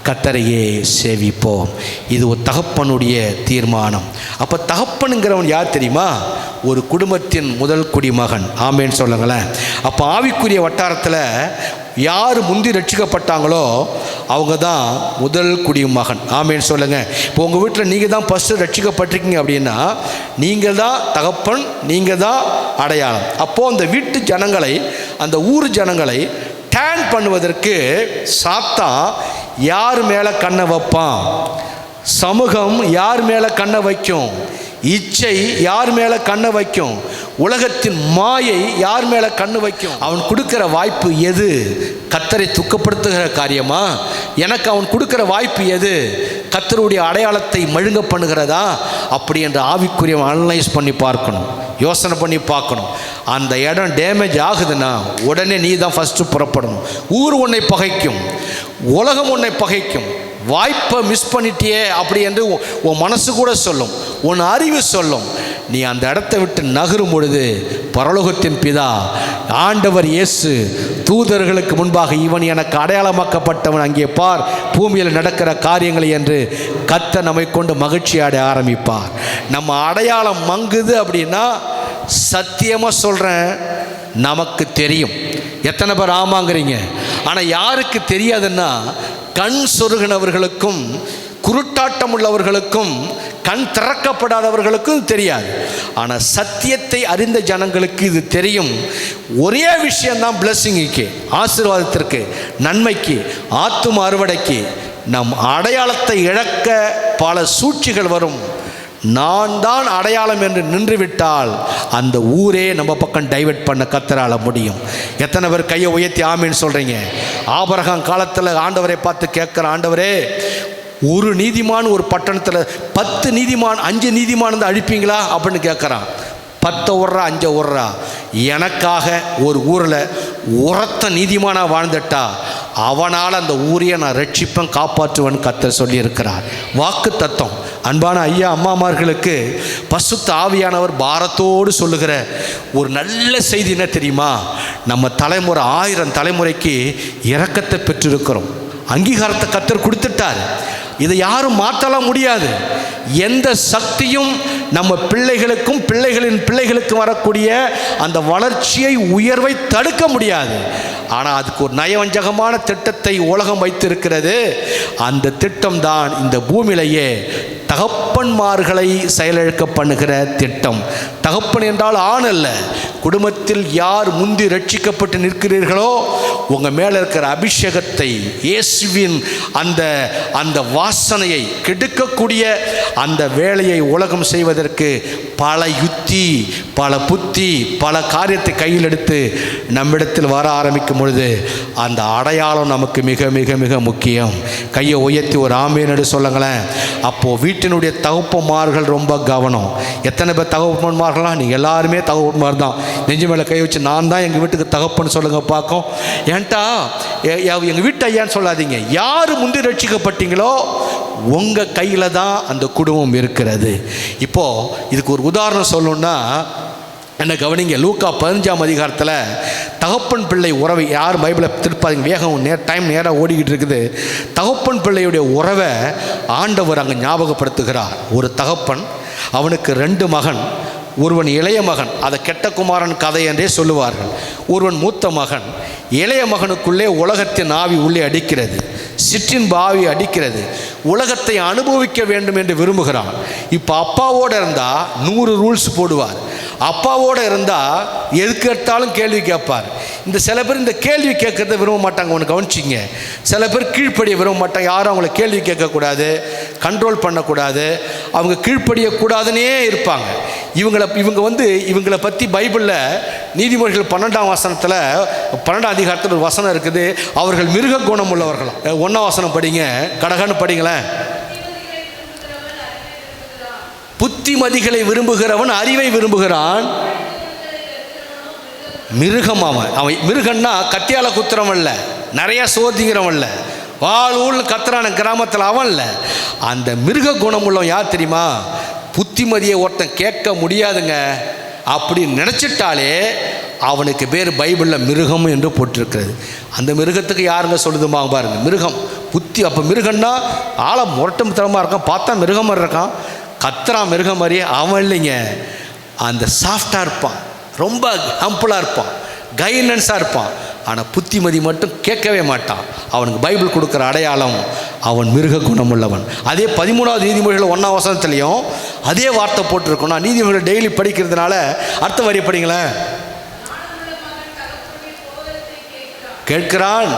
கர்த்தரையே சேவிப்போம். இது ஒரு தகப்பனுடைய தீர்மானம். அப்போ தகப்பனுங்கிறவன் யார் தெரியுமா? ஒரு குடும்பத்தின் முதல் குடிமகன். ஆமேன்னு சொல்லுங்களேன். அப்போ ஆவிக்குரிய வட்டாரத்தில் யார் முந்தி ரட்சிக்கப்பட்டாங்களோ அவங்க தான் முதல் குடிமகன். ஆமேன்னு சொல்லுங்கள். இப்போ உங்கள் வீட்டில் நீங்கள் தான் ஃபஸ்ட்டு ரட்சிக்கப்பட்டிருக்கீங்க அப்படின்னா நீங்கள் தான் தகப்பன், நீங்கள் தான் அடையாளம். அப்போது அந்த வீட்டு ஜனங்களை, அந்த ஊர் ஜனங்களை டேன் பண்ணுவதற்கு சாத்தான் யார் மேலே கண்ணை வைப்பான்? சமூகம் யார் மேலே கண்ணை வைக்கும்? இச்சை யார் மேலே கண்ணை வைக்கும்? உலகத்தின் மாயை யார் மேலே கண்ணு வைக்கும்? அவன் கொடுக்கிற வாய்ப்பு எது? கர்த்தரை துக்கப்படுத்துகிற காரியமா? எனக்கு அவன் கொடுக்கிற வாய்ப்பு எது? கர்த்தருடைய அடையாளத்தை மழுங்க பண்ணுகிறதா? அப்படி என்று ஆவிக்குரிய அனலைஸ் பண்ணி பார்க்கணும், யோசனை பண்ணி பார்க்கணும். அந்த இடம் டேமேஜ் ஆகுதுன்னா உடனே நீ தான் ஃபஸ்ட்டு புறப்படணும். ஊர் உன்னை பகைக்கும், உலகம் உன்னை பகைக்கும். வாய்ப்பை மிஸ் பண்ணிட்டியே அப்படி என்று உன் மனசு கூட சொல்லும், உன் அறிவு சொல்லும். நீ அந்த இடத்தை விட்டு நகரும் பொழுது பரலோகத்தின் பிதா ஆண்டவர் இயேசு தூதர்களுக்கு முன்பாக இவன் எனக்கு அடையாளமாக்கப்பட்டவன், அங்கே பார் பூமியில் நடக்கிற காரியங்களை என்று கர்த்தர் நம்மை கொண்டு மகிழ்ச்சி அடைய ஆரம்பிப்பார். நம்ம அடையாளம் மங்குது அப்படின்னா சத்தியமாக சொல்கிறேன், நமக்கு தெரியும். எத்தனை பேர் ஆமாங்கிறீங்க? ஆனால் யாருக்கு தெரியாதுன்னா கண் சொருகினவர்களுக்கும் குருட்டாட்டம் உள்ளவர்களுக்கும் கண் திறக்கப்படாதவர்களுக்கும் தெரியாது. ஆனால் சத்தியத்தை அறிந்த ஜனங்களுக்கு இது தெரியும். ஒரே விஷயந்தான் பிளஸ்ஸிங்குக்கு, ஆசீர்வாதத்திற்கு, நன்மைக்கு, ஆத்தும அறுவடைக்கு. நம் அடையாளத்தை இழக்க பல சூழ்ச்சிகள் வரும். நான் தான் அடையாளம் என்று நின்றுவிட்டால் அந்த ஊரே நம்ம பக்கம் டைவர்ட் பண்ண கர்த்தரால முடியும். எத்தனை பேர் கையை உயர்த்தி ஆமீன்னு சொல்கிறீங்க? ஆபிரகாம் காலத்தில் ஆண்டவரை பார்த்து கேட்குற, ஆண்டவரே ஒரு நீதிமான் ஒரு பட்டணத்தில் 10 நீதிமான் 5 நீதிமான் வந்து அழிப்பீங்களா அப்படின்னு கேட்குறான். 10 விட்றா 5 விட்றா, எனக்காக ஒரு ஊரில் உரத்த நீதிமானாக வாழ்ந்துட்டா அவனால் அந்த ஊரையை நான் ரட்சிப்பேன், காப்பாற்றுவேன்னு கர்த்தர் சொல்லியிருக்கிறார். வாக்கு தத்தம். அன்பான ஐயா அம்மாமார்களுக்கு பசுத்த ஆவியானவர் பாரத்தோடு சொல்லுகிற ஒரு நல்ல செய்தி என்ன தெரியுமா? நம்ம தலைமுறை 1000 தலைமுறைக்கு இரக்கத்தை பெற்றிருக்கிறோம். அங்கீகாரத்தை கர்த்தர் கொடுத்துட்டார். இதை யாரும் மாற்றலாம் முடியாது. எந்த சக்தியும் நம்ம பிள்ளைகளுக்கும் பிள்ளைகளின் பிள்ளைகளுக்கும் வரக்கூடிய அந்த வளர்ச்சியை, உயர்வை தடுக்க முடியாது. ஆனால் அதுக்கு ஒரு நயவஞ்சகமான திட்டத்தை உலகம் வைத்திருக்கிறது. அந்த திட்டம் தான் இந்த பூமியிலேயே தகப்பன்மார்களை செயலிழக்க பண்ணுகிற திட்டம். தகப்பன் என்றால் ஆண் அல்ல. குடும்பத்தில் யார் முந்தி ரட்சிக்கப்பட்டு நிற்கிறீர்களோ உங்கள் மேலே இருக்கிற அபிஷேகத்தை, இயேசுவின் அந்த வாசனையை கெடுக்கக்கூடிய அந்த வேலையை உலகம் செய்வதற்கு பல யுத்தி, பல புத்தி, பல காரியத்தை கையில் எடுத்து நம்மிடத்தில் வர ஆரம்பிக்கும் பொழுது அந்த அடையாளம் நமக்கு மிக மிக மிக முக்கியம். கையை உயர்த்தி ஒரு ஆமீன்னு சொல்லுங்களேன். அப்போது வீட்டினுடைய தகப்பன்மார்கள் ரொம்ப கவனம். எத்தனை பேர் தகப்பன்மார்களாம்? நீங்கள் எல்லாருமே தகப்பன்மார் தான். நெஞ்சு மேலே கை வச்சு நான் தான் எங்கள் வீட்டுக்கு தகப்பன்னு சொல்லுங்கள் பார்க்கும். ஏன்ட்டா எங்கள் வீட்டு ஐயான்னு சொல்லாதீங்க. யார் முந்தி ரட்சிக்கப்பட்டீங்களோ உங்கள் கையில் தான் அந்த குடும்பம் இருக்கிறது. இப்போது இதுக்கு ஒரு உதாரணம் சொல்லணுன்னா என்ன கவனிங்க. லூக்கா 15ஆம் அதிகாரத்தில் தகப்பன் பிள்ளை உறவை, யார் பைபிளை திருப்பாதீங்க, வேகம் டைம் நேராக ஓடிக்கிட்டு இருக்குது. தகப்பன் பிள்ளையுடைய உறவை ஆண்டவர் அங்கே ஞாபகப்படுத்துகிறார். ஒரு தகப்பன், அவனுக்கு 2 மகன். ஒருவன் இளைய மகன், அதை கெட்ட குமாரன் கதை என்றே சொல்லுவார்கள். ஒருவன் மூத்த மகன். இளைய மகனுக்குள்ளே உலகத்தின் ஆவி உள்ளே அடிக்கிறது, சிற்றின்ப ஆவி அடிக்கிறது. உலகத்தை அனுபவிக்க வேண்டும் என்று விரும்புகிறான். இப்போ அப்பாவோடு இருந்தால் 100 ரூல்ஸ் போடுவார். அப்பாவோடு இருந்தால் எதுக்கு எடுத்தாலும் கேள்வி கேட்பார். இந்த சில பேர் இந்த கேள்வி கேட்கறத விரும்ப மாட்டாங்க. ஒன்று கவனிச்சிங்க, சில பேர் கீழ்ப்படிய விரும்ப மாட்டாங்க. யாரும் அவங்கள கேள்வி கேட்கக்கூடாது, கண்ட்ரோல் பண்ணக்கூடாது, அவங்க கீழ்ப்படியக்கூடாதுன்னே இருப்பாங்க. இவங்களை பற்றி பைபிளில் நீதிமொழிகள் 12ஆம் வசனத்தில் 12ஆம் அதிகாரத்தில் ஒரு வசனம் இருக்குது. அவர்கள் மிருக குணம் உள்ளவர்களாம். 1ஆம் வசனம் படிங்க, கடகன்னு படிங்களேன். புத்திமதிகளை விரும்புகிறவன் அறிவை விரும்புகிறான். மிருகம் அவன் மிருகன்னா கத்தியால குத்துறவன் இல்லை, நிறைய சோதிங்கிறவன் இல்லை, வாழ் ஊழல் கத்துறான கிராமத்தில் அவன் இல்லை. அந்த மிருக குணம் உள்ளவன் யார் தெரியுமா? புத்திமதியை ஒருத்தன் கேட்க முடியாதுங்க அப்படி நினச்சிட்டாலே அவனுக்கு பேர் பைபிளில் மிருகம் என்று போட்டிருக்கிறது. அந்த மிருகத்துக்கு யாருங்க சொல்லுதுமா பாருங்க, மிருகம் புத்தி. அப்போ மிருகன்னா ஆளை முரட்டும் தரமாக இருக்கான், பார்த்தா மிருகம் மாதிரி இருக்கான், கத்துறான் மிருகம் மாதிரியே. அவன் இல்லைங்க, அந்த சாஃப்டாக இருப்பான், ரொம்ப ஹம்பிளாக இருப்பான், கைடன்ஸாக இருப்பான். ஆனால் புத்திமதி மட்டும் கேட்கவே மாட்டான். அவனுக்கு பைபிள் கொடுக்குற அடையாளம், அவன் மிருக குணமுள்ளவன். அதே 13வது நீதிமொழிகள் 1ஆம் வசனத்துலேயும் அதே வார்த்தை போட்டிருக்கோம். நான் நீதிமொழிகள் டெய்லி படிக்கிறதுனால அடுத்த வரி படிங்களேன். கேட்கிறான்,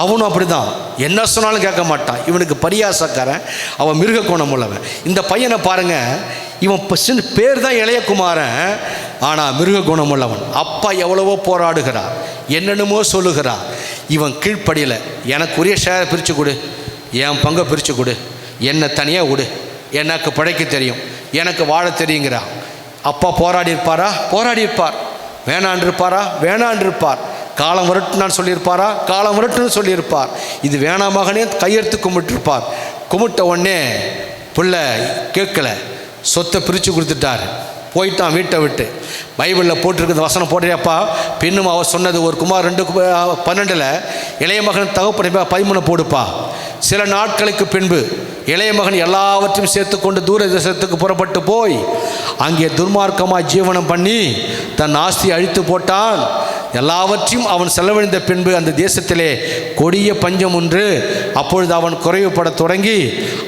அவனும் அப்படிதான், என்ன சொன்னாலும் கேட்க மாட்டான். இவனுக்கு பரியாசக்காரன், அவன் மிருக குணம் உள்ளவன். இந்த பையனை பாருங்க, இவன் பேர் தான் இளையகுமாரன், ஆனால் மிருக குணம் உள்ளவன். அப்பா எவ்வளவோ போராடுகிறார், என்னென்னமோ சொல்லுகிறார். இவன் கீழ்ப்படியில், எனக்கு உரிய ஷேரை பிரித்து கொடு, என் பங்கை பிரித்து கொடு, என்னை தனியாக விடு, எனக்கு படைக்க தெரியும், எனக்கு வாழ தெரியுங்கிறான். அப்பா போராடி இருப்பாரா? போராடி இருப்பார். வேணான் இருப்பாரா? வேணான் இருப்பார். காலம் வரட்டுன்னு சொல்லியிருப்பாரா? காலம் வரட்டுன்னு சொல்லியிருப்பார். இது வேணாமகனே கையெடுத்து கும்பிட்டுருப்பார். கும்பிட்ட உடனே பிள்ளை கேட்கல, சொத்தை பிரித்து கொடுத்துட்டார், போயிட்டான் வீட்டை விட்டு. பைபிளில் போட்டிருக்கிறது வசனம் போடுறியாப்பா, பின்னும் அவர் சொன்னது ஒரு குமார் 2:12 இளைய மகன் தகப்பனை 13 போடுப்பா. சில நாட்களுக்கு பின்பு இளைய மகன் எல்லாவற்றையும் சேர்த்து கொண்டு தூர தேசத்துக்கு புறப்பட்டு போய் அங்கே துர்மார்க்கமாக ஜீவனம் பண்ணி தன் ஆஸ்தியை அழித்து போட்டான். எல்லாவற்றையும் அவன் செலவழிந்த பின்பு அந்த தேசத்திலே கொடிய பஞ்சம் ஒன்று. அப்பொழுது அவன் குறைவுபட தொடங்கி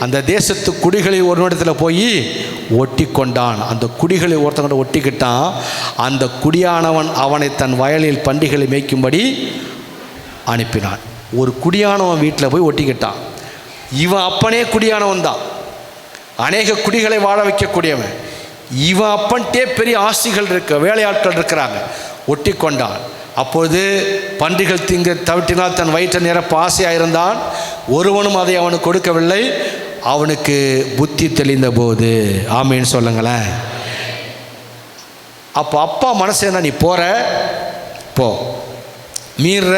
அந்த தேசத்து குடிகளில் ஒரு இடத்துல போய் ஒட்டி கொண்டான். அந்த குடிகளை ஒருத்தவங்க ஒட்டிக்கிட்டான். அந்த குடியானவன் அவனை தன் வயலில் பண்டிகளை மேய்க்கும்படி அனுப்பினான். ஒரு குடியானவன் வீட்டில் போய் ஒட்டிக்கிட்டான். இவன் அப்பனே குடியானவன் தான், அநேக குடிகளை வாழ வைக்கக்கூடியவன். இவன் அப்பன்ட்டே பெரிய ஆஸ்திகள் இருக்க, வேலையாட்கள் இருக்கிறாங்க. ஒட்டி கொண்டான். அப்பொழுது பன்றிகள் திங்க தவிட்டினால் தன் வயிற்றை நிரப்ப ஆசையாக இருந்தான். ஒருவனும் அதை அவனுக்கு கொடுக்கவில்லை. அவனுக்கு புத்தி தெளிந்த போது, ஆமேன்னு சொல்லுங்களேன். அப்போ அப்பா மனசு என்ன, நீ போகிற போ, மீறுற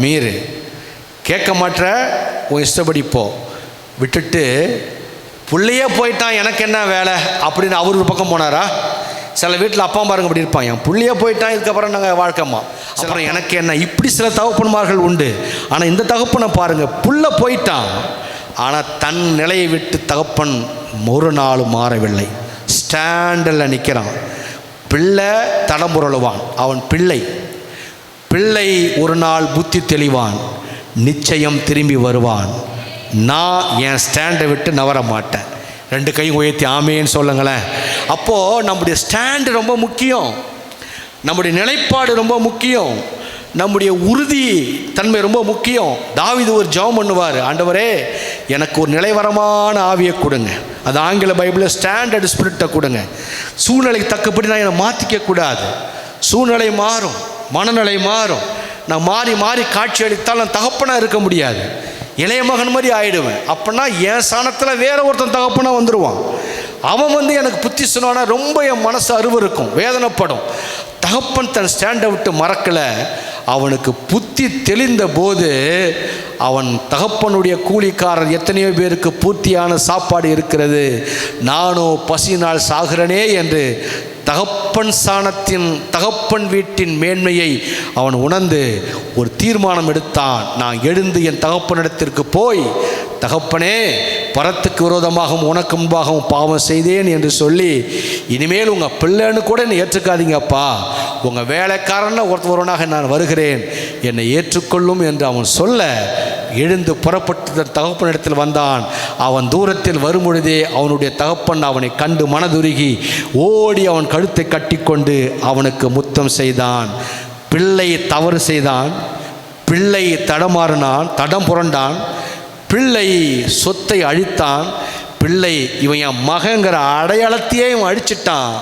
மீறு, கேட்க மாட்டுற உன் இஷ்டப்படி போ, விட்டுட்டு பிள்ளையே போயிட்டான் எனக்கு என்ன வேலை அப்படின்னு அவர் ஒரு பக்கம் போனாரா? சில வீட்டில் அப்பா பாருங்க அப்படி இருப்பான், என் பிள்ளையே போயிட்டான் இதுக்கப்புறம் நாங்கள் வாழ்க்கைமா, அப்புறம் எனக்கு என்ன. இப்படி சில தகப்பன்மார்கள் உண்டு. ஆனால் இந்த தகப்பனை பாருங்கள், புள்ள போயிட்டான், ஆனால் தன் நிலையை விட்டு தகப்பன் ஒரு நாள் மாறவில்லை. ஸ்டாண்டில் நிற்கிறான். பிள்ளை தடம்புரளுவான், அவன் பிள்ளை பிள்ளை ஒரு நாள் புத்தி தெளிவான், நிச்சயம் திரும்பி வருவான். நான் என் ஸ்டாண்டை விட்டு நவர மாட்டேன். 2 கையும் உயர்த்தி ஆமேன்னு சொல்லுங்களேன். அப்போது நம்முடைய ஸ்டாண்டு ரொம்ப முக்கியம், நம்முடைய நிலைப்பாடு ரொம்ப முக்கியம், நம்முடைய உறுதி தன்மை ரொம்ப முக்கியம். தாவீது ஒரு ஜெபம் பண்ணுவார், ஆண்டவரே எனக்கு ஒரு நிலைவரமான ஆவியை கொடுங்க. அது ஆங்கில பைபிளில் ஸ்டாண்டர்ட் ஸ்பிரிட்டை கொடுங்க. சூழ்நிலைக்கு தக்கப்படி நான் என்னை மாற்றிக்க கூடாது. சூழ்நிலை மாறும், மனநிலை மாறும். நான் மாறி மாறி காட்சி அளித்தால் நான் தகப்பனாக இருக்க முடியாது, இளைய மகன் மாதிரி ஆயிடுவேன். அப்படின்னா என் ஸ்தானத்தில் வேற ஒருத்தன் தகப்பனாக வந்துடுவான். அவன் எனக்கு புத்தி சொன்னானா ரொம்ப என் மனசு அருவருக்கும், வேதனைப்படும். தகப்பன் தன் ஸ்டாண்டை விட்டு மறக்கலை. அவனுக்கு புத்தி தெளிந்த போது அவன் தகப்பனுடைய கூலிக்காரர் எத்தனையோ பேருக்கு பூர்த்தியான சாப்பாடு இருக்கிறது, நானோ பசியினால் சாகிறனே என்று தகப்பன் ஸ்தானத்தின் தகப்பன் வீட்டின் மேன்மையை அவன் உணர்ந்து ஒரு தீர்மானம் எடுத்தான். நான் எழுந்து என் தகப்பனிடத்திற்கு போய், தகப்பனே பரத்துக்கு விரோதமாகவும் உனக்கு முன்பாகவும் பாவம் செய்தேன் என்று சொல்லி, இனிமேல் உங்கள் பிள்ளைன்னு கூட என்னை ஏற்றுக்காதீங்கப்பா, உங்கள் வேலைக்காரன ஒருவனாக நான் வருகிறேன், என்னை ஏற்றுக்கொள்ளும் என்று அவன் சொல்ல, எழுந்து புறப்பட்டு தகப்பனிடத்தில் வந்தான். அவன் தூரத்தில் வரும்பொழுதே அவனுடைய தகப்பன் அவனை கண்டு மனதுருகி ஓடி அவன் கழுத்தை கட்டிக்கொண்டு அவனுக்கு முத்தம் செய்தான். பிள்ளை தவறு செய்தான், பிள்ளை தடமாறினான், தடம் புரண்டான், பிள்ளை சொத்தை அழித்தான், பிள்ளை இவன் என் மகங்கிற அடையாளத்தையே இவன் அழிச்சிட்டான்.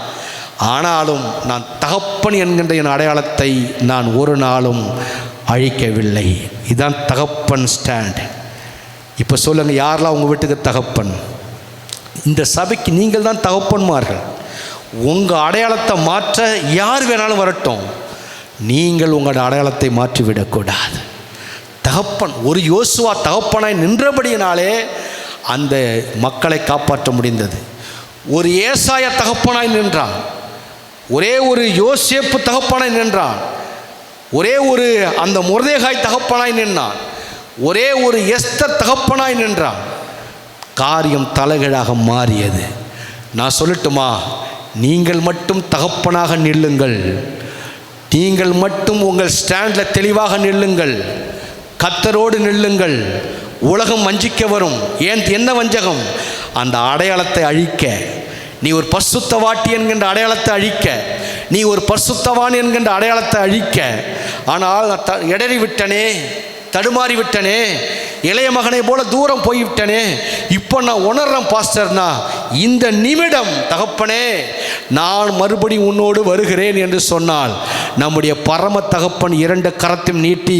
ஆனாலும் நான் தகப்பன் என்கின்ற என் அடையாளத்தை நான் ஒரு நாளும் அழிக்கவில்லை. இதுதான் தகப்பன் ஸ்டாண்ட். இப்போ சொல்லுங்கள், யாரெல்லாம் உங்கள் வீட்டுக்கு தகப்பன்? இந்த சபைக்கு நீங்கள் தான் தகப்பன்மார்கள். உங்கள் அடையாளத்தை மாற்ற யார் வேணாலும் வரட்டும், நீங்கள் உங்களோட அடையாளத்தை மாற்றிவிடக்கூடாது. தகப்பன், ஒரு யோசுவா தகப்பனாய் நின்றபடியினாலே அந்த மக்களை காப்பாற்ற முடிந்தது. ஒரு ஏசாயா தகப்பனாய் நின்றான். ஒரே ஒரு யோசேப்பு தகப்பனாய் நின்றான், ஒரே ஒரு அந்த மொர்தெகாய் தகப்பனாய் நின்றான், ஒரே ஒரு எஸ்தர் தகப்பனாய் நின்றான். காரியம் தலைகீழாக மாறியது. நான் சொல்லட்டுமா, நீங்கள் மட்டும் தகப்பனாக நில்லுங்கள், நீங்கள் மட்டும் உங்கள் ஸ்டாண்டில் தெளிவாக நில்லுங்கள், கர்த்தரோடு நில்லுங்கள். உலகம் வஞ்சிக்க வரும். ஏன் என்ன வஞ்சகம்? அந்த அடையாளத்தை அழிக்க, நீ ஒரு பரிசுத்தவாட்டி என்கின்ற அடையாளத்தை அழிக்க, நீ ஒரு பரிசுத்தவான் என்கின்ற அடையாளத்தை அழிக்க. ஆனால் இடறி விட்டனே, தடுமாறி விட்டனே, இளைய மகனை போல தூரம் போய்விட்டனே. இப்போ நான் உணர்றேன் பாஸ்டர்னா, இந்த நிமிடம் தகப்பனே நான் மறுபடியும் உன்னோடு வருகிறேன் என்று சொன்னால், நம்முடைய பரம தகப்பன் 2 கரத்தையும் நீட்டி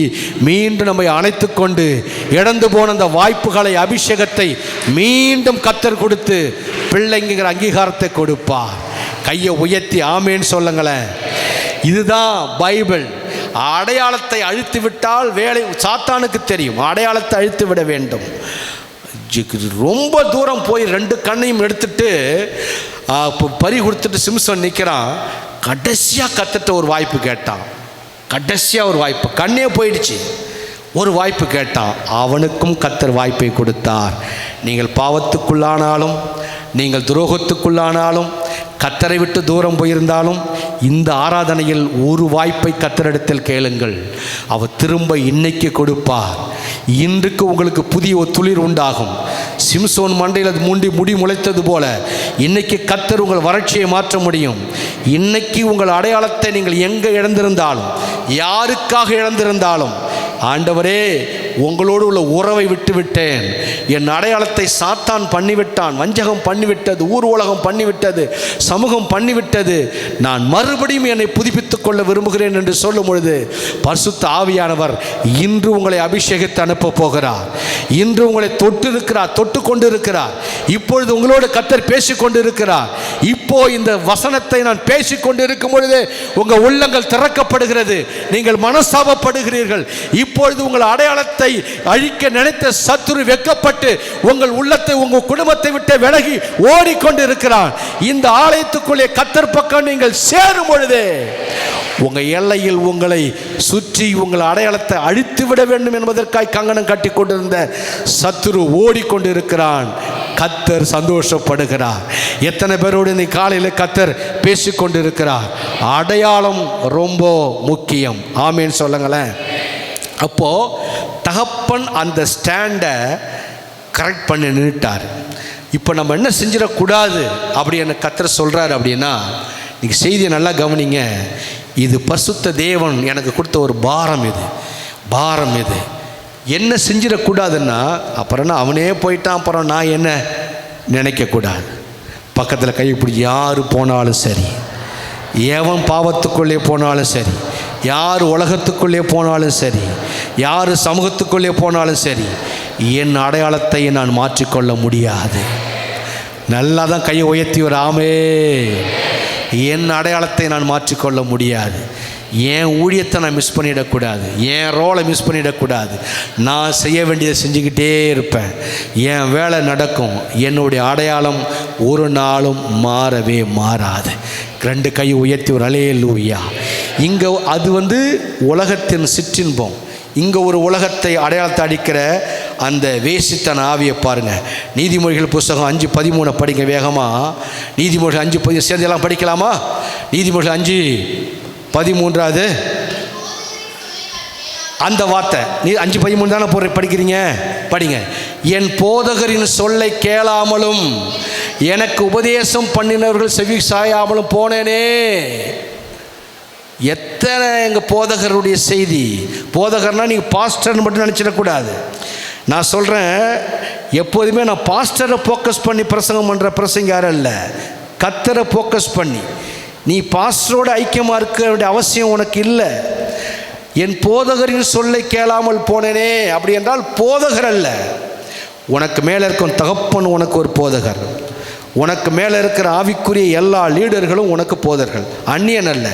மீண்டும் நம்மை அணைத்து கொண்டு இழந்து போன அந்த வாய்ப்புகளை, அபிஷேகத்தை மீண்டும் கர்த்தர் கொடுத்து பிள்ளைங்கிற அங்கீகாரத்தை கொடுப்பார். கையை உயர்த்தி ஆமேன்னு சொல்லுங்களேன். இதுதான் பைபிள். அடையாளத்தை அழித்து விட்டால் வேலை சாத்தானுக்கு தெரியும். அடையாளத்தை அழித்து விட வேண்டும். ரொம்ப தூரம் போய் 2 கண்ணையும் எடுத்துட்டு பறி கொடுத்துட்டு சிம்சன் நிற்கிறான். கடைசியாக கத்துட்ட ஒரு வாய்ப்பு கேட்டான். கடைசியாக ஒரு வாய்ப்பு, கண்ணே போயிடுச்சு, ஒரு வாய்ப்பு கேட்டான். அவனுக்கும் கர்த்தர் வாய்ப்பை கொடுத்தார். நீங்கள் பாவத்துக்குள்ளானாலும், நீங்கள் துரோகத்துக்குள்ளானாலும், கர்த்தரை விட்டு தூரம் போயிருந்தாலும், இந்த ஆராதனையில் ஒரு வாய்ப்பை கர்த்தரிடத்தில் கேளுங்கள். அவர் திரும்ப இன்னைக்கு கொடுப்பார். இன்றைக்கு உங்களுக்கு புதிய ஒரு துளிர் உண்டாகும். சிம்சோன் மண்டையில் முடி முளைத்தது போல இன்னைக்கு கர்த்தர் உங்கள் வறட்சியை மாற்ற முடியும். இன்னைக்கு உங்கள் அடையாளத்தை நீங்கள் எங்கே இழந்திருந்தாலும், யாருக்காக இழந்திருந்தாலும், ஆண்டவரே உங்களோடு உள்ள உறவை விட்டுவிட்டேன், என் அடையாளத்தை சாத்தான் பண்ணிவிட்டான், வஞ்சகம் பண்ணிவிட்டது, ஊர் உலகம் பண்ணிவிட்டது, சமூகம் பண்ணிவிட்டது, நான் மறுபடியும் என்னை புதுப்பித்துக் கொள்ள விரும்புகிறேன் என்று சொல்லும் பொழுது பரிசுத்த ஆவியானவர் இன்று உங்களை அபிஷேகித்து அனுப்ப போகிறார். இன்று உங்களை தொட்டு கொண்டு இருக்கிறார். இப்பொழுது உங்களோடு கர்த்தர் பேசிக் கொண்டு இருக்கிறார். இப்போ இந்த வசனத்தை நான் பேசிக் கொண்டு இருக்கும் பொழுது உங்கள் உள்ளங்கள் திறக்கப்படுகிறது. நீங்கள் மனஸ்தாபப்படுகிறீர்கள். இப்பொழுது உங்கள் அடையாளத்தை அழிக்க நினைத்த சத்துரு வெட்கப்பட்டு உங்கள் உள்ளத்தை, உங்கள் குடும்பத்தை விட்டு விலகி ஓடிக்கொண்டு இருக்கிறான். இந்த ஆலயத்துக்குள்ளே கர்த்தர் பக்கம் நீங்கள் சேரும் பொழுது உங்கள் எல்லையில் உங்களை சுற்றி உங்கள் அடையாளத்தை அழித்து விட வேண்டும் என்பதற்காக கங்கணம் கட்டி கொண்டிருந்த சத்துரு ஓடிக்கொண்டு இருக்கிறான். கர்த்தர் சந்தோஷப்படுகிறார். எத்தனை பேரோடு இந்த காலையில் கர்த்தர் பேசிக்கொண்டு இருக்கிறார். அடையாளம் ரொம்ப முக்கியம். ஆமேன்னு சொல்லுங்களேன். அப்போது தகப்பன் அந்த ஸ்டாண்டை கரெக்ட் பண்ணி நின்றுட்டார். இப்போ நம்ம என்ன செஞ்சிடக்கூடாது அப்படி என்ன கர்த்தர் சொல்கிறார் அப்படின்னா, நீங்கள் செய்தியை நல்லா கவனிங்க. இது பரிசுத்த தேவன் எனக்கு கொடுத்த ஒரு பாரம். இது என்ன செஞ்சிடக்கூடாதுன்னா, அப்புறம்னா அவனே போயிட்டான், அப்புறம் நான் என்ன நினைக்கக்கூடாது. பக்கத்தில் கைப்பிடிச்சி யார் போனாலும் சரி, எவன் பாவத்துக்குள்ளே போனாலும் சரி, யார் உலகத்துக்குள்ளே போனாலும் சரி, யார் சமூகத்துக்குள்ளே போனாலும் சரி, என் அடையாளத்தை நான் மாற்றிக்கொள்ள முடியாது. நல்லா தான் கையை உயர்த்தி வராமே. என் அடையாளத்தை நான் மாற்றிக்கொள்ள முடியாது. என் ஊழியத்தை நான் மிஸ் பண்ணிடக்கூடாது, என் ரோலை மிஸ் பண்ணிடக்கூடாது. நான் செய்ய வேண்டியதை செஞ்சுக்கிட்டே இருப்பேன். என் வேலை நடக்கும். என்னுடைய அடையாளம் ஒரு நாளும் மாறவே மாறாது. 2 கை உயர்த்தி ஒரு அல்லேலூயா. இங்கே அது உலகத்தின் சிற்றின்பம். இங்கே ஒரு உலகத்தை அடையாளத்தை அடிக்கிற அந்த வேசித்தன ஆவியை பாருங்கள். நீதிமொழிகள் புஸ்தகம் 5:13 படிங்க வேகமாக. நீதிமொழிகள் 5:13 சேர்ந்தெல்லாம் படிக்கலாமா? நீதிமொழிகள் 5:13 அந்த வார்த்தை. நீ 5:13 தானே படிக்கிறீங்க, படிங்க. என் போதகரின் சொல்லை கேளாமலும் எனக்கு உபதேசம் பண்ணினவர்கள் செவி சாயாமலும் போனேனே. எத்தனை எங்கள் போதகருடைய செய்தி. போதகர்னா நீங்கள் பாஸ்டர்னு மட்டும் நினச்சிடக்கூடாது. நான் சொல்கிறேன், எப்போதுமே நான் பாஸ்டரை ஃபோக்கஸ் பண்ணி பிரசங்கம் பண்ணுற பிரசங்காரம் இல்லை, கர்த்தரை ஃபோக்கஸ் பண்ணி. நீ பாஸ்டரோட ஐக்கியமாக இருக்க வேண்டிய அவசியம் உனக்கு இல்லை. என் போதகரின் சொல்லை கேளாமல் போனேனே அப்படி என்றால் போதகர் அல்ல. உனக்கு மேலே இருக்கும் தகப்பன் உனக்கு ஒரு போதகர். உனக்கு மேலே இருக்கிற ஆவிக்குரிய எல்லா லீடர்களும் உனக்கு போதகர்கள், அந்நியன் அல்ல.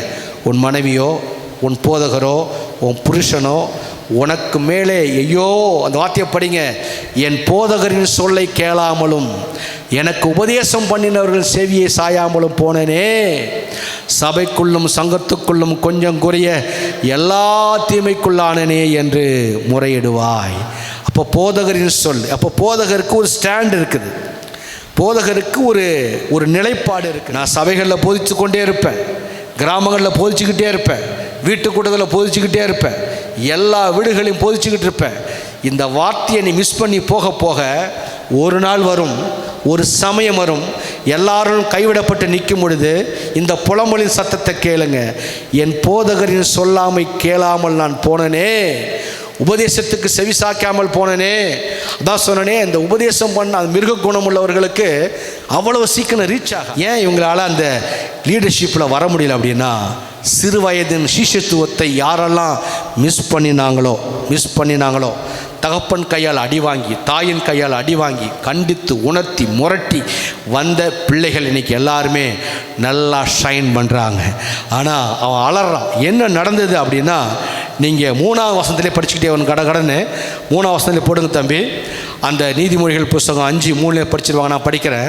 உன் மனைவியோ, உன் போதகரோ, உன் புருஷனோ, உனக்கு மேலே ஐயோ, அந்த வார்த்தையை படிங்க, என் போதகரின் சொல்லை கேளாமலும் எனக்கு உபதேசம் பண்ணினவர்கள் செவியை சாயாமலும் போனேனே, சபைக்குள்ளும் சங்கத்துக்குள்ளும் கொஞ்சம் குறைய எல்லா தீமைக்குள்ளானனே என்று முறையிடுவாய். அப்போ போதகரின் சொல், அப்போ போதகருக்கு ஒரு ஸ்டாண்ட் இருக்குது, போதகருக்கு ஒரு நிலைப்பாடு இருக்குது. நான் சபைகளில் போதிச்சு கொண்டே இருப்பேன், கிராமங்களில் போதிச்சுக்கிட்டே இருப்பேன், வீட்டு கூட்டத்தில் போதிச்சுக்கிட்டே இருப்பேன், எல்லா வீடுகளையும் போதிச்சுக்கிட்டு இருப்பேன். இந்த வார்த்தையை நீ மிஸ் பண்ணி போக போக ஒரு நாள் வரும், ஒரு சமயம் வரும், எல்லாரும் கைவிடப்பட்டு நிற்கும் பொழுது இந்த புலம்பலின் சத்தத்தை கேளுங்க. என் போதகரின் சொல்லாமை கேளாமல் நான் போனனே, உபதேசத்துக்கு செவிசாக்காமல் போனனே. அதான் சொன்னனே, இந்த உபதேசம் பண்ண அந்த மிருக குணம் உள்ளவர்களுக்கு அவ்வளவு சீக்கிரம் ரீச் ஆகும். ஏன் இவங்களால் அந்த லீடர்ஷிப்பில் வர முடியல அப்படின்னா, சிறு வயதின் சிஷ்யத்துவத்தை யாரெல்லாம் மிஸ் பண்ணினாங்களோ, தகப்பன் கையால் அடி வாங்கி, தாயின் கையால் அடி வாங்கி, கண்டித்து உணர்த்தி முரட்டி வந்த பிள்ளைகள் இன்றைக்கி எல்லாருமே நல்லா ஷைன் பண்ணுறாங்க. ஆனால் அவன் அலறான். என்ன நடந்தது அப்படின்னா, நீங்கள் 3ஆவது வசனத்திலே படிச்சுக்கிட்டே ஒன்று கடன்னு 3ஆவது வசனத்திலே போடுங்க தம்பி. அந்த நீதிமொழிகள் புஸ்தகம் 5:3 படிச்சிருவாங்க, நான் படிக்கிறேன்.